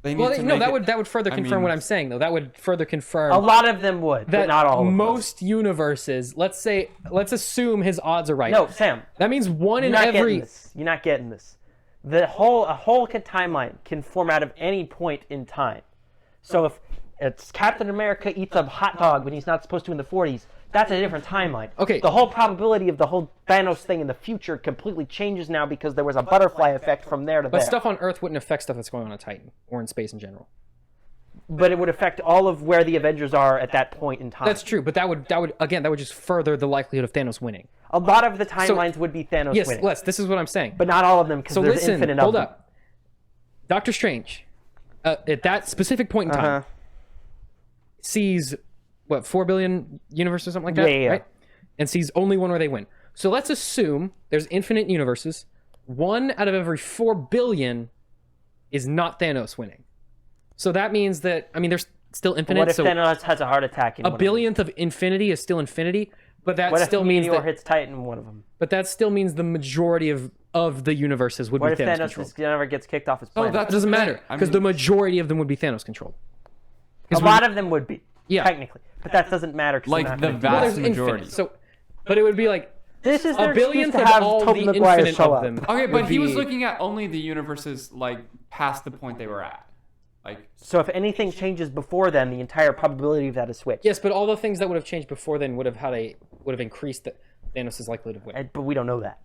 B: They need
A: well,
B: to
A: no,
B: make
A: that would further
B: I
A: confirm
B: mean-
A: what I'm saying, though. That would further confirm
C: A lot of them would, but
A: that
C: not all of them.
A: most universes. Let's assume his odds are right.
C: No, Sam.
A: That means one
C: You're
A: in
C: not
A: every.
C: getting this. You're not getting this. A whole timeline can form out of any point in time. So if it's Captain America eats a hot dog when he's not supposed to in the 40s, that's a different timeline.
A: Okay.
C: The whole probability of the whole Thanos thing in the future completely changes now because there was a butterfly effect from there to
A: But
C: there.
A: stuff on Earth wouldn't affect stuff that's going on Titan or in space in general.
C: But it would affect all of where the Avengers are at that point in time.
A: That's true, but that would just further the likelihood of Thanos winning.
C: A lot of the timelines would be Thanos
A: Yes,
C: winning.
A: Les, this is what I'm saying.
C: But not all of them because
A: So
C: there's
A: listen,
C: infinite
A: hold
C: of them.
A: up. Doctor Strange, at that specific point in time,
C: Uh-huh.
A: sees what 4 billion universes or something like that,
C: Yeah.
A: right? And sees only one where they win. So let's assume there's infinite universes. One out of every 4 billion is not Thanos winning. So that means that there's still infinite.
C: What if
A: so
C: Thanos has a heart attack in
A: a
C: one of them?
A: billionth of infinity is still infinity, but that
C: What if
A: still means
C: Meteor
A: that.
C: hits Titan in one of them?
A: But that still means the majority of the universes would
C: What
A: be
C: if
A: Thanos
C: Thanos
A: controlled.
C: never gets kicked off his
B: Oh,
C: planet?
B: that's
A: It doesn't
B: the thing.
A: matter
B: I
A: because
B: mean-
A: the majority of them would be Thanos controlled.
C: A lot of them would be,
A: Yeah.
C: technically. But that doesn't matter. 'Cause
B: Like
C: they're not
B: the
C: gonna do
B: vast
C: that.
A: There's
B: majority.
A: infinite. So, but it would be like
C: This is
A: a
C: their excuse
A: billionth
C: to
A: of
C: have
A: all
C: Tobey
A: the
C: Maguire
A: infinite
C: show
A: of
C: up.
A: them.
B: Okay,
A: would
B: but he was
A: be-
B: looking at only the universes like past the point they were at. Like
C: So if anything changes before then, the entire probability of that is switched.
A: Yes, but all the things that would have changed before then would have increased Thanos' likelihood of winning.
C: But we don't know that.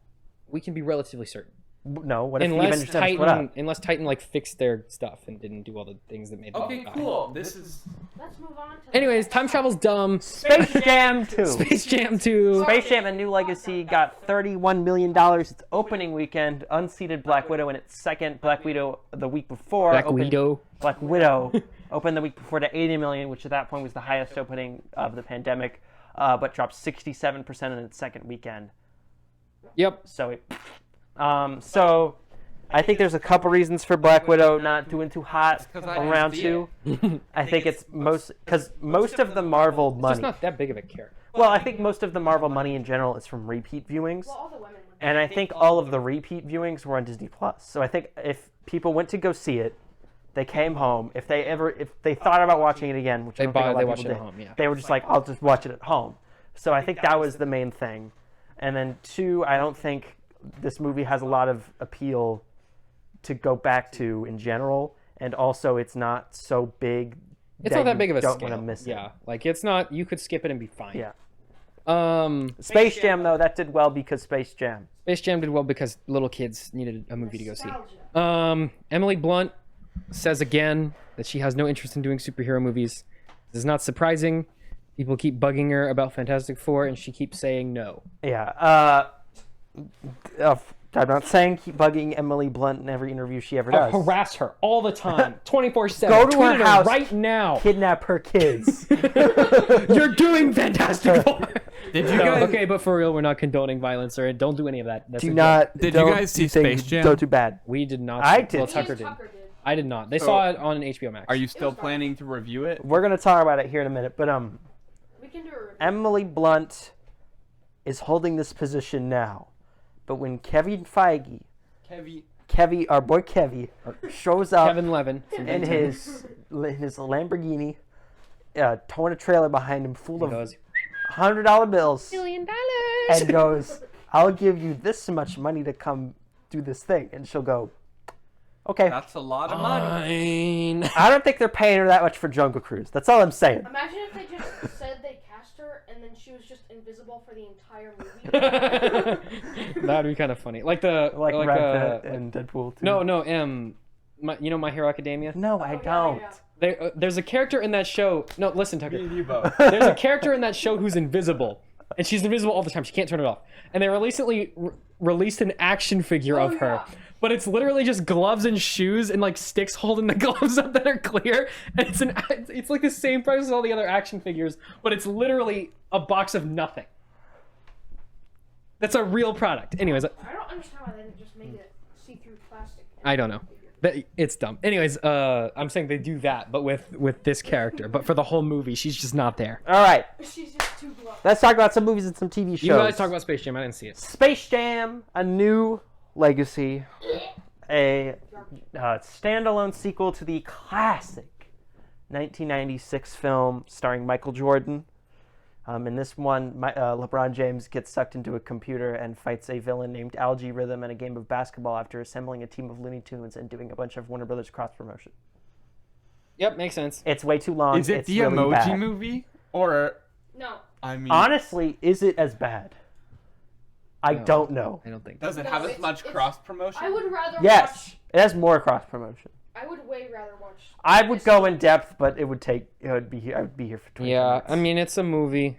A: We can be relatively certain.
C: No, what if the
A: Unless
C: Avengers never split up?
A: Titan like fixed their stuff and didn't do all the things that made them
B: okay,
A: die.
B: cool. This is
D: Let's move on to.
A: Anyways, time travel's dumb.
C: Space Jam 2.
A: Space Jam 2.
C: Space Jam: A New Legacy got $31 million its opening weekend, unseated Black Widow in its second. Black Widow the week before.
A: Black
C: opened-
A: Widow.
C: Black Widow opened the week before to 80 million, which at that point was the highest opening of the pandemic, but dropped 67% in its second weekend.
A: Yep.
C: So I think there's a couple reasons for Black Widow not doing too hot
B: 'cause I
C: on
B: didn't
C: round
B: see
C: two. I think it's because most of the Marvel
A: It's
C: money.
A: not that big of a character.
C: Well, I think most of the Marvel money in general is from repeat viewings.
D: Well, all the women would.
C: And I think all of the repeat viewings were on Disney Plus. So I think if people went to go see it, they came home. If they thought about watching it again, which I don't think a lot
A: they
C: of
A: watched
C: people
A: it at
C: did,
A: home, yeah.
C: they were just like, I'll just watch it at home. So I think that was the main thing. And then two, I don't think this movie has a lot of appeal to go back to in general. And also, it's not so big.
A: It's not that
C: you
A: big of a
C: don't
A: scale.
C: want to miss it.
A: Yeah, like it's not. You could skip it and be fine.
C: Yeah.
A: Space
C: Space Jam though, that did well because Space Jam.
A: Jam did well because little kids needed a movie to go see.
D: Nostalgia.
A: Emily Blunt says again that she has no interest in doing superhero movies. This is not surprising. People keep bugging her about Fantastic Four, and she keeps saying no.
C: Yeah. I'm not saying keep bugging Emily Blunt in every interview she ever does.
A: Harass her all the time, 24/7.
C: Go to
A: Tweet
C: her
A: at
C: house.
A: right now.
C: Kidnap her kids.
A: You're doing Fantastic Four.
B: Did you guys
A: Okay, but for real, we're not condoning violence or don't do any of that. That's
C: Do
A: a joke.
C: not.
B: Did you
C: don't
B: guys see
C: do things-
B: Space Jam?
C: Don't do bad.
A: We did not.
C: I
A: see-
C: did.
A: Well,
C: Me
A: Tucker
D: and
A: did.
D: Tucker did.
A: I did not. They
B: So-
A: saw it on HBO Max.
B: Are you still
D: fine.
B: planning to review it?
C: We're gonna talk about it here in a minute, but
D: We can do a review.
C: Emily Blunt is holding this position now, but when Kevin Feige, our boy Kevy, shows up
A: Kevin Levin. from
C: in
A: Ben 10
C: his Lamborghini, towing a trailer behind him full of
A: goes,
C: $100 bills,
A: $1 million.
C: and goes, "I'll give you this much money to come do this thing," and she'll go, "Okay."
B: That's a lot of money.
A: Fine.
C: I don't think they're paying her that much for Jungle Cruise. That's all I'm saying.
D: Imagine if they just said they cast her and then she was just invisible for the entire movie.
A: That'd be kind of funny. Like the
C: Like Brad Pitt and Deadpool too.
A: No, My Hero Academia.
C: No, I
D: Oh, yeah,
C: don't.
D: yeah.
A: There's a character in that show. No, listen, Tucker.
B: You both.
A: There's a character in that show who's invisible, and she's invisible all the time. She can't turn it off. And they recently released an action figure of her.
D: yeah.
A: But it's literally just gloves and shoes and like sticks holding the gloves up that are clear. And it's like the same price as all the other action figures, but it's literally a box of nothing. That's a real product. Anyways,
D: I don't understand why they didn't just make it see-through plastic.
A: I don't know. It's dumb. Anyways, I'm saying they do that, but with this character. But for the whole movie, she's just not there.
C: All right,
D: She's just too blunt.
C: let's talk about some movies and some TV shows.
A: You guys talk about Space Jam. I didn't see it.
C: Space Jam: A New Legacy, a standalone sequel to the classic 1996 film starring Michael Jordan. In this one, LeBron James gets sucked into a computer and fights a villain named Algae Rhythm in a game of basketball after assembling a team of Looney Tunes and doing a bunch of Warner Brothers cross promotion.
A: Yep, makes sense.
C: It's way too long.
B: Is it
C: It's
B: the
C: really
B: Emoji
C: bad.
B: Movie? Or,
D: No.
B: I mean,
C: Honestly, is it as bad? I
A: No.
C: don't know.
A: I don't think.
B: does it
D: No,
B: have as
D: it's-
B: much
D: it's-
B: cross promotion?
D: I would rather
C: Yes,
D: watch.
C: it has more cross promotion.
D: I would way rather watch.
C: I would go in depth, but I would be here for 20
A: Yeah,
C: minutes.
A: I mean, it's a movie.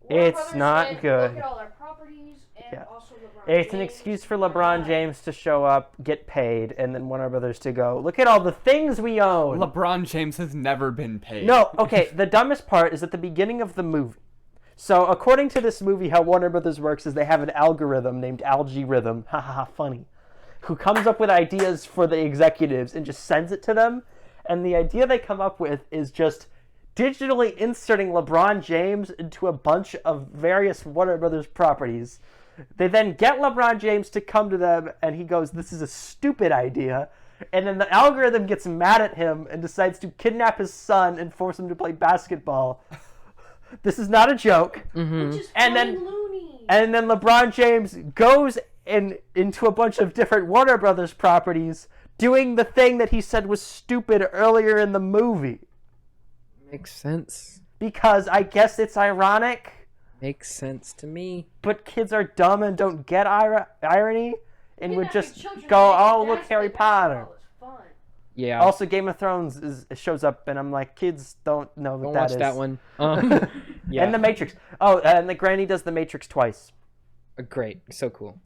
D: Warner
C: It's
D: Brothers
C: not
D: and
C: good.
D: Look at all their properties and
C: Yeah.
D: also LeBron
C: It's an
D: James.
C: excuse for LeBron James to show up, get paid, and then Warner Brothers to go, look at all the things we own.
B: LeBron James has never been paid.
C: No, okay, the dumbest part is at the beginning of the movie. So according to this movie, how Warner Brothers works is they have an algorithm named Algae Rhythm, haha, funny, who comes up with ideas for the executives and just sends it to them. And the idea they come up with is just digitally inserting LeBron James into a bunch of various Warner Brothers properties. They then get LeBron James to come to them, and he goes, this is a stupid idea. And then the algorithm gets mad at him and decides to kidnap his son and force him to play basketball. This is not a joke.
D: Which is
C: And
D: fucking
C: then-
D: loony.
C: And then LeBron James goes into a bunch of different Warner Brothers properties doing the thing that he said was stupid earlier in the movie.
A: Makes sense.
C: Because I guess it's ironic,
A: Makes sense to me.
C: but kids are dumb and don't get irony and would
D: Kidnapping
C: just
D: children
C: go,
D: and
C: oh,
D: making
C: look,
D: dads
C: Harry
D: play
C: Potter.
D: basketball is fun.
A: Yeah.
C: Also, Game of Thrones shows up, and I'm like, kids don't know what
A: don't
C: that
A: watch
C: is.
A: that one. Yeah.
C: And The Matrix. Oh, and the Granny does The Matrix twice.
A: Great. So cool.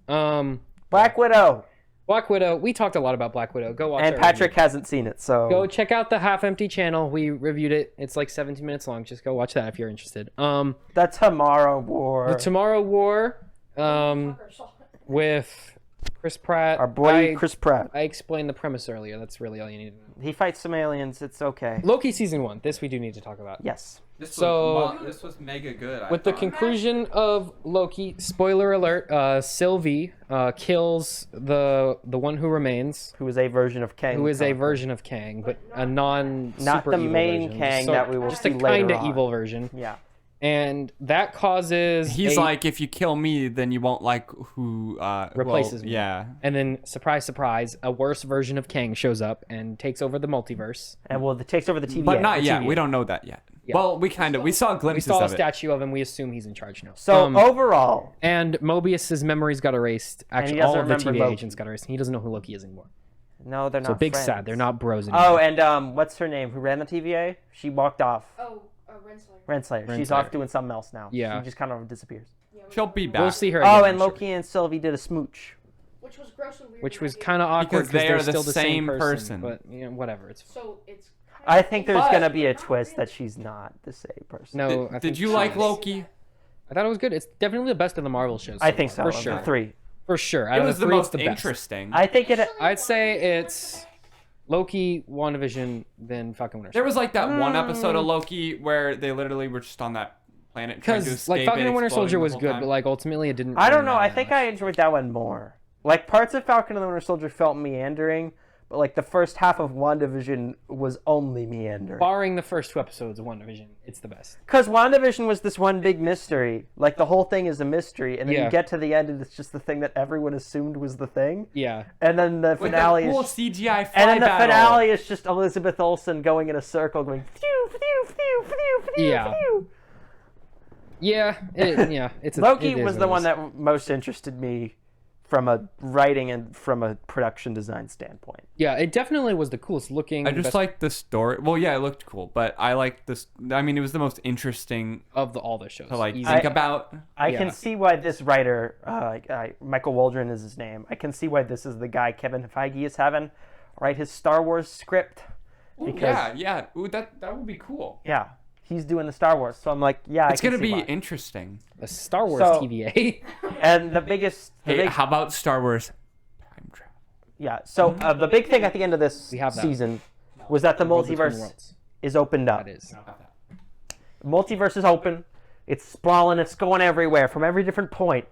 C: Black Widow.
A: Black Widow. We talked a lot about Black Widow. Go watch it.
C: And Patrick hasn't seen it, so...
A: Go check out the Half Empty channel. We reviewed it. It's like 17 minutes long. Just go watch that if you're interested.
C: The Tomorrow War.
A: The Tomorrow War.
D: Fucker saw it.
A: With Chris Pratt.
C: Our boy
A: I,
C: Chris Pratt.
A: I explained the premise earlier. That's really all you need to know.
C: He fights some aliens. It's okay.
A: Loki season 1. This we do need to talk about.
C: Yes.
B: This was mega good.
A: With the conclusion of Loki, spoiler alert, Sylvie kills the one who remains,
C: Who is a version of Kang.
A: who is a version of Kang, but a non
C: Not
A: super
C: the
A: evil
C: main
A: version.
C: Kang
A: So
C: that we will
A: just
C: see
A: a
C: later
A: kind of
C: on.
A: evil version.
C: Yeah.
A: And that causes
B: He's
A: a-
B: like, if you kill me, then you won't like who
A: Replaces me.
B: Yeah.
A: and then surprise surprise, a worse version of Kang shows up and takes over the multiverse.
C: And well, it takes over the TVA.
B: But not
C: the
B: yet.
C: TVA.
B: We don't know that yet.
A: Yeah.
B: Well, we saw
A: We
B: glimpses
A: saw a
B: of it.
A: statue of him. We assume he's in charge now.
C: So overall,
A: And Mobius's memories got erased. Actually,
C: doesn't
A: all of the
C: remember
A: TVA
C: Loki.
A: agents got erased. He doesn't know who Loki is anymore.
C: no, they're not
A: So big
C: friends.
A: sad. They're not bros anymore.
C: Oh, and what's her name? Who ran the TVA? She walked off.
D: Oh, Renslayer.
C: Renslayer. She's
A: Renslayer.
C: off doing something else now.
A: Yeah.
C: She just kind of disappears.
D: Yeah,
B: She'll be back.
A: We'll see her.
C: Oh,
A: again,
C: and
A: I'm
C: Loki
A: sure.
C: and Sylvie did a smooch.
D: Which was gross and weird.
A: Which
D: and
A: was
D: I hated
A: kind of
D: it.
A: awkward
B: Because they
A: they're
B: are the
A: still the
B: same
A: same
B: person.
A: But you know, whatever. It's
D: So it's.
C: I think there's
B: But-
C: gonna be a twist that she's not the same person.
A: no. I
B: Did
A: think
B: you
A: she
B: like
A: is.
B: Loki?
A: I thought it was good. It's definitely the best of the Marvel shows.
C: I think so.
A: for
C: of the
A: sure.
C: three.
A: For sure.
B: It was the most
A: best.
B: interesting.
C: I think it.
A: I'd say it's Loki, WandaVision, then Falcon Winter
B: There
A: Soldier.
B: was like that one episode of Loki where they literally were just on that planet trying to
A: Because
B: escape
A: like Falcon
B: it
A: and Winter
B: exploding
A: Soldier
B: the
A: was
B: whole
A: good,
B: time.
A: but like ultimately it didn't.
C: I don't
A: really
C: know.
A: matter
C: I
A: that
C: think
A: much.
C: I enjoyed that one more. Like parts of Falcon and the Winter Soldier felt meandering, but like the first half of WandaVision was only meandering.
A: Barring the first 2 episodes of WandaVision, it's the best.
C: Because WandaVision was this one big mystery. Like the whole thing is a mystery, and then
A: Yeah.
C: you get to the end, and it's just the thing that everyone assumed was the thing.
A: Yeah.
C: And then the
B: With
C: finale
B: the cool
C: is.
B: CGI fly
C: And then the
B: battle.
C: finale is just Elizabeth Olsen going in a circle, going phew, phew, phew, phew, phew,
A: Yeah.
C: phew.
A: Yeah. Yeah. It's
C: Loki
A: it is
C: was
A: what
C: the
A: it
C: one
A: is.
C: that most interested me from a writing and from a production design standpoint.
A: Yeah, it definitely was the coolest looking.
B: I just
A: best
B: like the story. Well, yeah, it looked cool, but I like this. I mean, it was the most interesting
A: of all the shows.
B: to like
A: Easy.
B: think about.
C: I
A: Yeah.
C: can see why this writer, Michael Waldron is his name. I can see why this is the guy Kevin Feige is having write his Star Wars script.
B: Ooh,
C: Because
B: yeah. Ooh, that would be cool.
C: yeah, he's doing the Star Wars. So I'm like, yeah,
B: It's
C: I can
B: gonna
C: see
B: be
C: why.
B: interesting.
A: A Star Wars
C: So-
A: TVA.
C: And the biggest,
B: Hey, how about Star Wars time travel?
C: yeah. So the big thing at the end of this
A: We have that.
C: season was that the
A: World Between
C: multiverse
A: Worlds.
C: is opened up.
A: That is.
C: Multiverse is open. It's sprawling. It's going everywhere from every different point.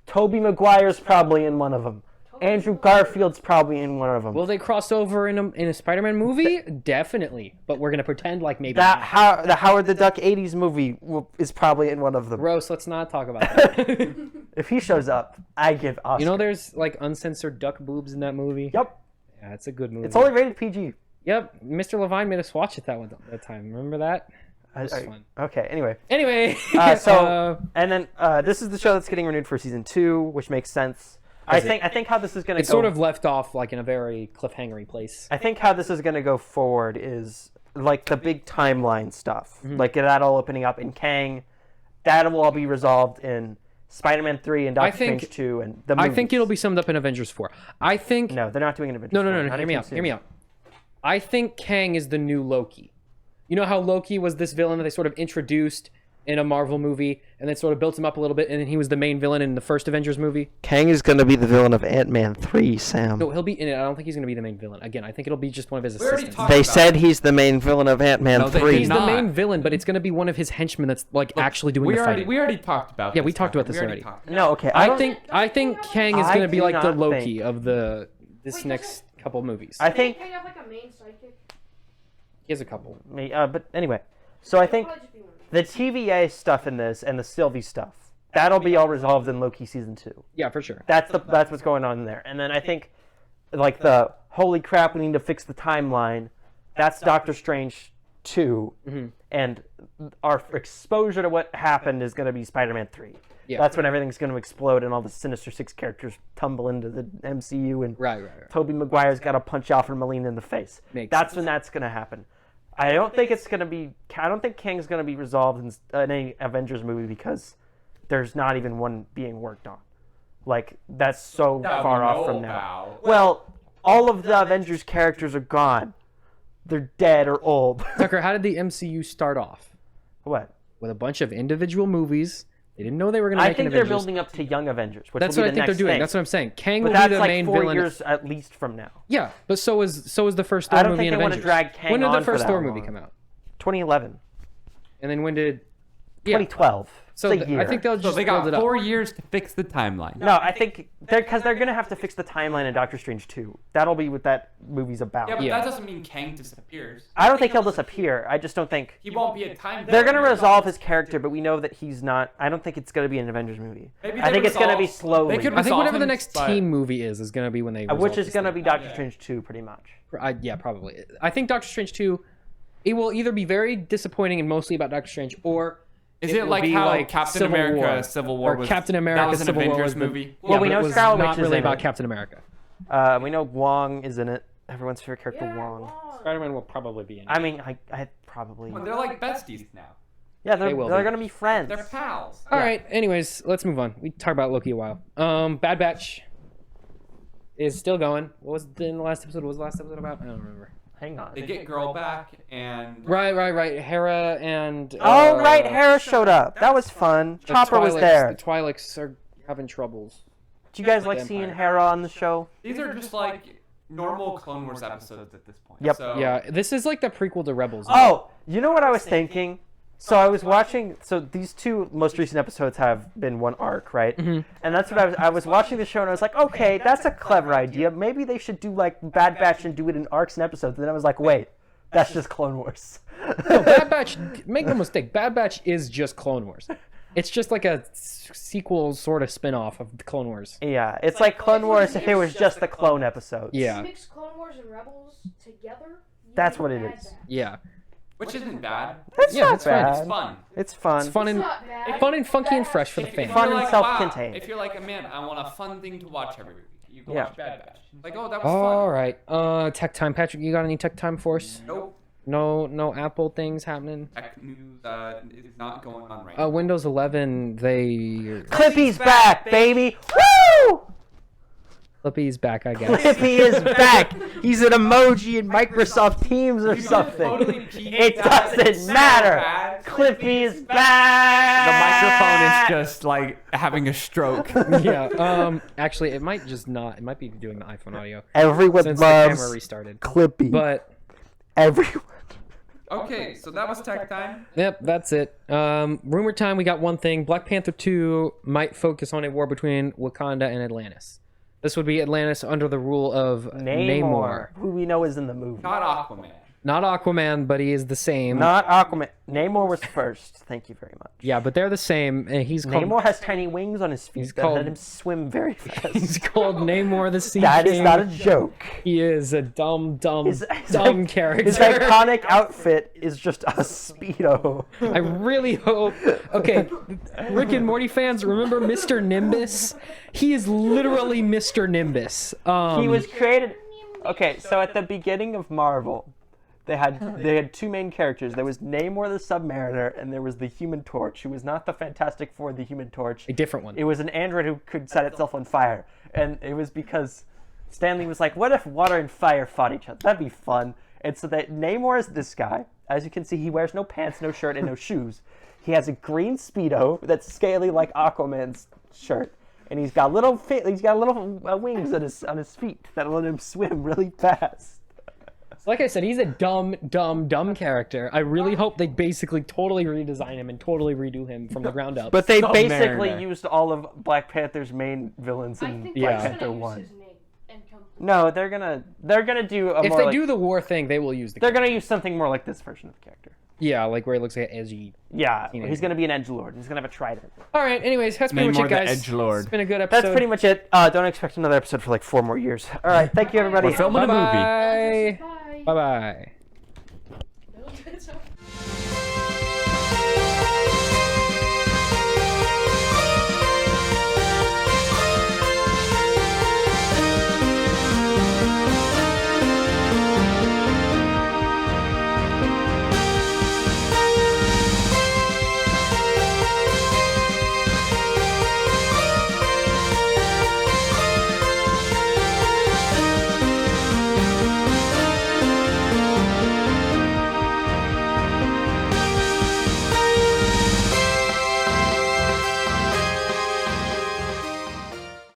C: Tobey Maguire's probably in one of them. Andrew Garfield's probably in one of them.
A: Will they cross over in a Spider-Man movie? Definitely. But we're gonna pretend like maybe.
C: the Howard the Duck 80s movie is probably in one of them.
A: Gross. Let's not talk about that.
C: If he shows up, I give Oscar.
A: You know, there's like uncensored duck boobs in that movie.
C: Yep.
A: Yeah, it's a good movie.
C: It's only rated PG.
A: Yep. Mr. Levine made us watch it that time. Remember that?
C: I-
A: was
C: I-
A: fun.
C: Okay. Anyway,
A: Anyway.
C: and then this is the show that's getting renewed for season 2, which makes sense. I think how this is going to
A: it's sort of left off like in a very cliffhangery place.
C: I think how this is going to go forward is like the big timeline stuff,
A: Mm-hmm.
C: like that all opening up in Kang. That will all be resolved in Spider-Man 3 and Doctor
A: think-
C: Strange 2 and the
A: I
C: movies.
A: think it'll be summed up in Avengers 4. I think
C: No, they're not doing an Avengers.
A: No.
C: 4, not
A: Hear me
C: anytime
A: out.
C: soon.
A: Hear me out. I think Kang is the new Loki. You know how Loki was this villain that they sort of introduced in a Marvel movie and then sort of built him up a little bit, and then he was the main villain in the first Avengers movie?
E: Kang is going to be the villain of Ant-Man 3, Sam.
A: No, he'll be in it. I don't think he's going to be the main villain. Again, I think it'll be just one of his
B: We already
A: assistants.
B: talked
E: They
B: about
E: said
B: it.
E: he's the main villain of Ant-Man
B: No, they
E: 3.
A: He's the
B: not.
A: main villain, but it's going to be one of his henchmen that's like actually doing
B: we
A: the
B: already
A: fighting.
B: we already talked about.
A: Yeah,
B: this,
A: we talked about
B: Kevin.
A: this
B: We
A: already.
B: talked.
C: No, okay.
A: I think Kang is
C: I
A: going to be
C: do
A: like the
C: not
A: Loki
C: think-
A: of this
D: Wait,
A: next couple movies.
C: I think,
D: Can you have like a main sidekick?
A: He has a couple.
C: but anyway. So I think
D: Probably just be one.
C: the TVA stuff in this and the Sylvie stuff, that'll be all resolved in Loki season 2.
A: Yeah, for sure.
C: That's what's going on in there. And then I think, like the holy crap, we need to fix the timeline. That's Doctor Strange 2,
A: Mm-hmm.
C: and our exposure to what happened is going to be Spider-Man 3.
A: Yeah.
C: That's when everything's going to explode and all the Sinister Six characters tumble into the MCU and
A: Right.
C: Tobey Maguire's got to punch Alfred Molina in the face.
A: Makes
C: That's when that's going to happen. I don't think it's going to be. I don't think Kang's going to be resolved in any Avengers movie because there's not even one being worked on. Like that's so far off from now. Well, all of the Avengers characters are gone. They're dead or old.
A: Tucker, how did the MCU start off?
C: What?
A: With a bunch of individual movies. They didn't know they were going to
C: I
A: make an
C: think they're
A: Avengers.
C: building up to Young Avengers, which
A: That's
C: will
A: what
C: be
A: I
C: the
A: think they're
C: next
A: doing.
C: thing.
A: That's what I'm saying. Kang
C: But
A: will be
C: that's
A: the
C: like
A: main
C: 4
A: villain.
C: years at least from now.
A: Yeah, but so is the first Thor
C: I don't
A: movie
C: think
A: in
C: they want to
A: Avengers.
C: drag Kang
A: When did
C: on
A: the first
C: for
A: Thor
C: that
A: movie
C: long.
A: come out?
C: 2011.
A: And then when did? Yeah.
C: 2012.
A: So
C: It's a year.
A: I think they'll
B: So
A: just
B: they
A: build
B: got
A: it up.
B: 4 years to fix the timeline.
C: No, I think they're going to have to fix the timeline in Doctor Strange 2. That'll be what that movie's about.
B: Yeah, but
A: Yeah.
B: that doesn't mean Kang disappears.
C: I don't think he'll disappear. I just don't think
B: He won't be a time.
C: they're going to resolve his character, but we know that he's not. I don't think it's going to be an Avengers movie.
B: Maybe
C: I
B: they
C: think it's going to be
B: resolve-
C: slowly,
B: they could
A: I think
B: resolve
A: whatever the
B: him,
A: next
B: but-
A: team movie is going to be when they.
C: which
A: resolve
C: is
A: this
C: going to
A: thing.
C: be Doctor Strange 2, pretty much.
A: Yeah, probably. I think Doctor Strange 2, it will either be very disappointing and mostly about Doctor Strange, or
B: Is
A: it
B: it
A: will
B: like
A: be
B: how
A: like
B: Captain
A: Civil
B: America
A: War.
B: Civil War
A: Or
B: was
A: Captain
B: that
A: America
B: was an
A: Civil War
B: Avengers
A: was the-
B: movie?
C: Well, we
A: but
C: know
A: it was
C: Scarlet
A: not
C: Witch is
A: really
C: in
A: about
C: it.
A: Captain America.
C: We know Wong is in it. Everyone's favorite character,
D: Yeah,
C: Wong.
D: Wong.
A: Spider-Man will probably be in it.
C: I mean, I probably.
B: Well, they're like besties now.
C: Yeah,
A: They will
C: they're
A: be.
C: going to be friends.
B: They're pals.
A: All right. Anyways, let's move on. We talked about Loki a while. Bad Batch is still going. What was the last episode? What was the last episode about? I don't remember.
C: Hang on.
B: They get girl back and
A: Right. Hera and.
C: Oh, right. Hera showed up. That was fun.
A: the
C: Chopper was
A: Twi'leks-
C: there.
A: The Twi'leks are having troubles.
C: Do you guys like
A: Vampire.
C: seeing Hera on the show?
B: these are just like normal Clone Wars episodes at this point.
C: Yep.
B: So,
A: Yeah, this is like the prequel to Rebels.
C: Oh, you know what I was thinking? So I was watching. So these two most recent episodes have been one arc, right?
A: Mm-hmm.
C: And that's what I was watching the show, and I was like, okay, that's a clever idea. Maybe they should do like Bad Batch and do it in arcs and episodes. And then I was like, wait, that's just Clone Wars.
A: No, Bad Batch. Make no mistake. Bad Batch is just Clone Wars. It's just like a sequel sort of spin-off of the Clone Wars.
C: Yeah, it's like Clone Wars if it was just the clone episodes.
A: Yeah.
D: Mix Clone Wars and Rebels together. you
C: That's
D: get
C: what it
D: Bad
C: is.
D: Batch.
A: Yeah.
B: which isn't bad.
C: It's
A: Yeah,
C: not
A: it's fine.
C: bad.
B: It's fun.
C: It's fun.
A: It's fun and
D: not bad.
A: fun and funky and fresh for the
B: If
A: fans.
B: you're
C: Fun and
B: like,
C: self-contained.
B: Wow, if you're like, man, I want a fun thing to watch every week, you can
C: Yeah.
B: watch Bad Batch. Like, oh, that was
A: All
B: fun.
A: right. Tech time, Patrick. You got any tech time for us?
B: Nope.
A: No Apple things happening.
B: Tech news is not going on right now.
A: Windows 11. They
C: Clippy's back, baby. Woo!
A: Clippy's back, I guess.
C: Clippy is back. He's an emoji in Microsoft Teams or
B: You
C: something.
B: totally peeked
C: It
B: out.
C: doesn't
B: It's so
C: matter.
B: bad.
C: Clippy is
B: The
C: back.
B: microphone is just like having a stroke.
A: Yeah. Actually, it might just not. It might be doing the iPhone audio
C: Everyone
A: since the camera
C: loves
A: restarted.
C: Clippy.
A: But
C: Everyone.
B: Okay, so that was tech time.
A: yep, that's it. Rumor time. We got one thing. Black Panther 2 might focus on a war between Wakanda and Atlantis. This would be Atlantis under the rule of Namor.
C: Who we know is in the movie.
B: Not Aquaman.
A: Not Aquaman, but he is the same.
C: Not Aquaman. Namor was first. Thank you very much.
A: Yeah, but they're the same. And he's called
C: Namor has tiny wings on his feet that
A: called-
C: let him swim very fast.
A: he's called Namor the Sea
C: That is
A: King.
C: not a joke.
A: He is a dumb
C: His
A: character.
C: His iconic outfit is just a Speedo.
A: I really hope. Okay, Rick and Morty fans, remember Mr. Nimbus? He is literally Mr. Nimbus.
C: He was created. Okay, so at the beginning of Marvel, they had two main characters. There was Namor the Submariner, and there was the Human Torch, who was not the Fantastic Four, the Human Torch.
A: a different one.
C: It was an android who could set itself on fire, and it was because Stanley was like, "What if water and fire fought each other? That'd be fun." And so that Namor is this guy. As you can see, he wears no pants, no shirt, and no shoes. He has a green Speedo that's scaly like Aquaman's shirt, and he's got little wings on his feet that let him swim really fast.
A: Like I said, he's a dumb character. I really hope they basically totally redesign him and totally redo him from the ground up.
C: But they
B: Submariner.
C: basically used all of Black Panther's main villains
D: I
C: in
D: think
C: Black
A: Yeah.
D: they're
C: Panther
D: gonna use
C: 1.
D: his name and come.
C: No, they're gonna do a
A: if
C: more
A: they
C: like,
A: do the war thing, they will use the.
C: they're gonna use something more like this version of the character.
A: Yeah, like where he looks like an edgy.
C: Yeah,
A: Teenager.
C: he's gonna be an edgelord. He's gonna have a trident.
A: All right. Anyways, that's pretty much
B: Namor
A: it,
B: the
A: guys.
B: Edgelord.
A: It's been a good episode.
C: That's pretty much it. Don't expect another episode for like 4 more years. All right, thank you everybody.
B: We're filming a movie.
A: Bye.
D: Bye.
A: Bye. Bye.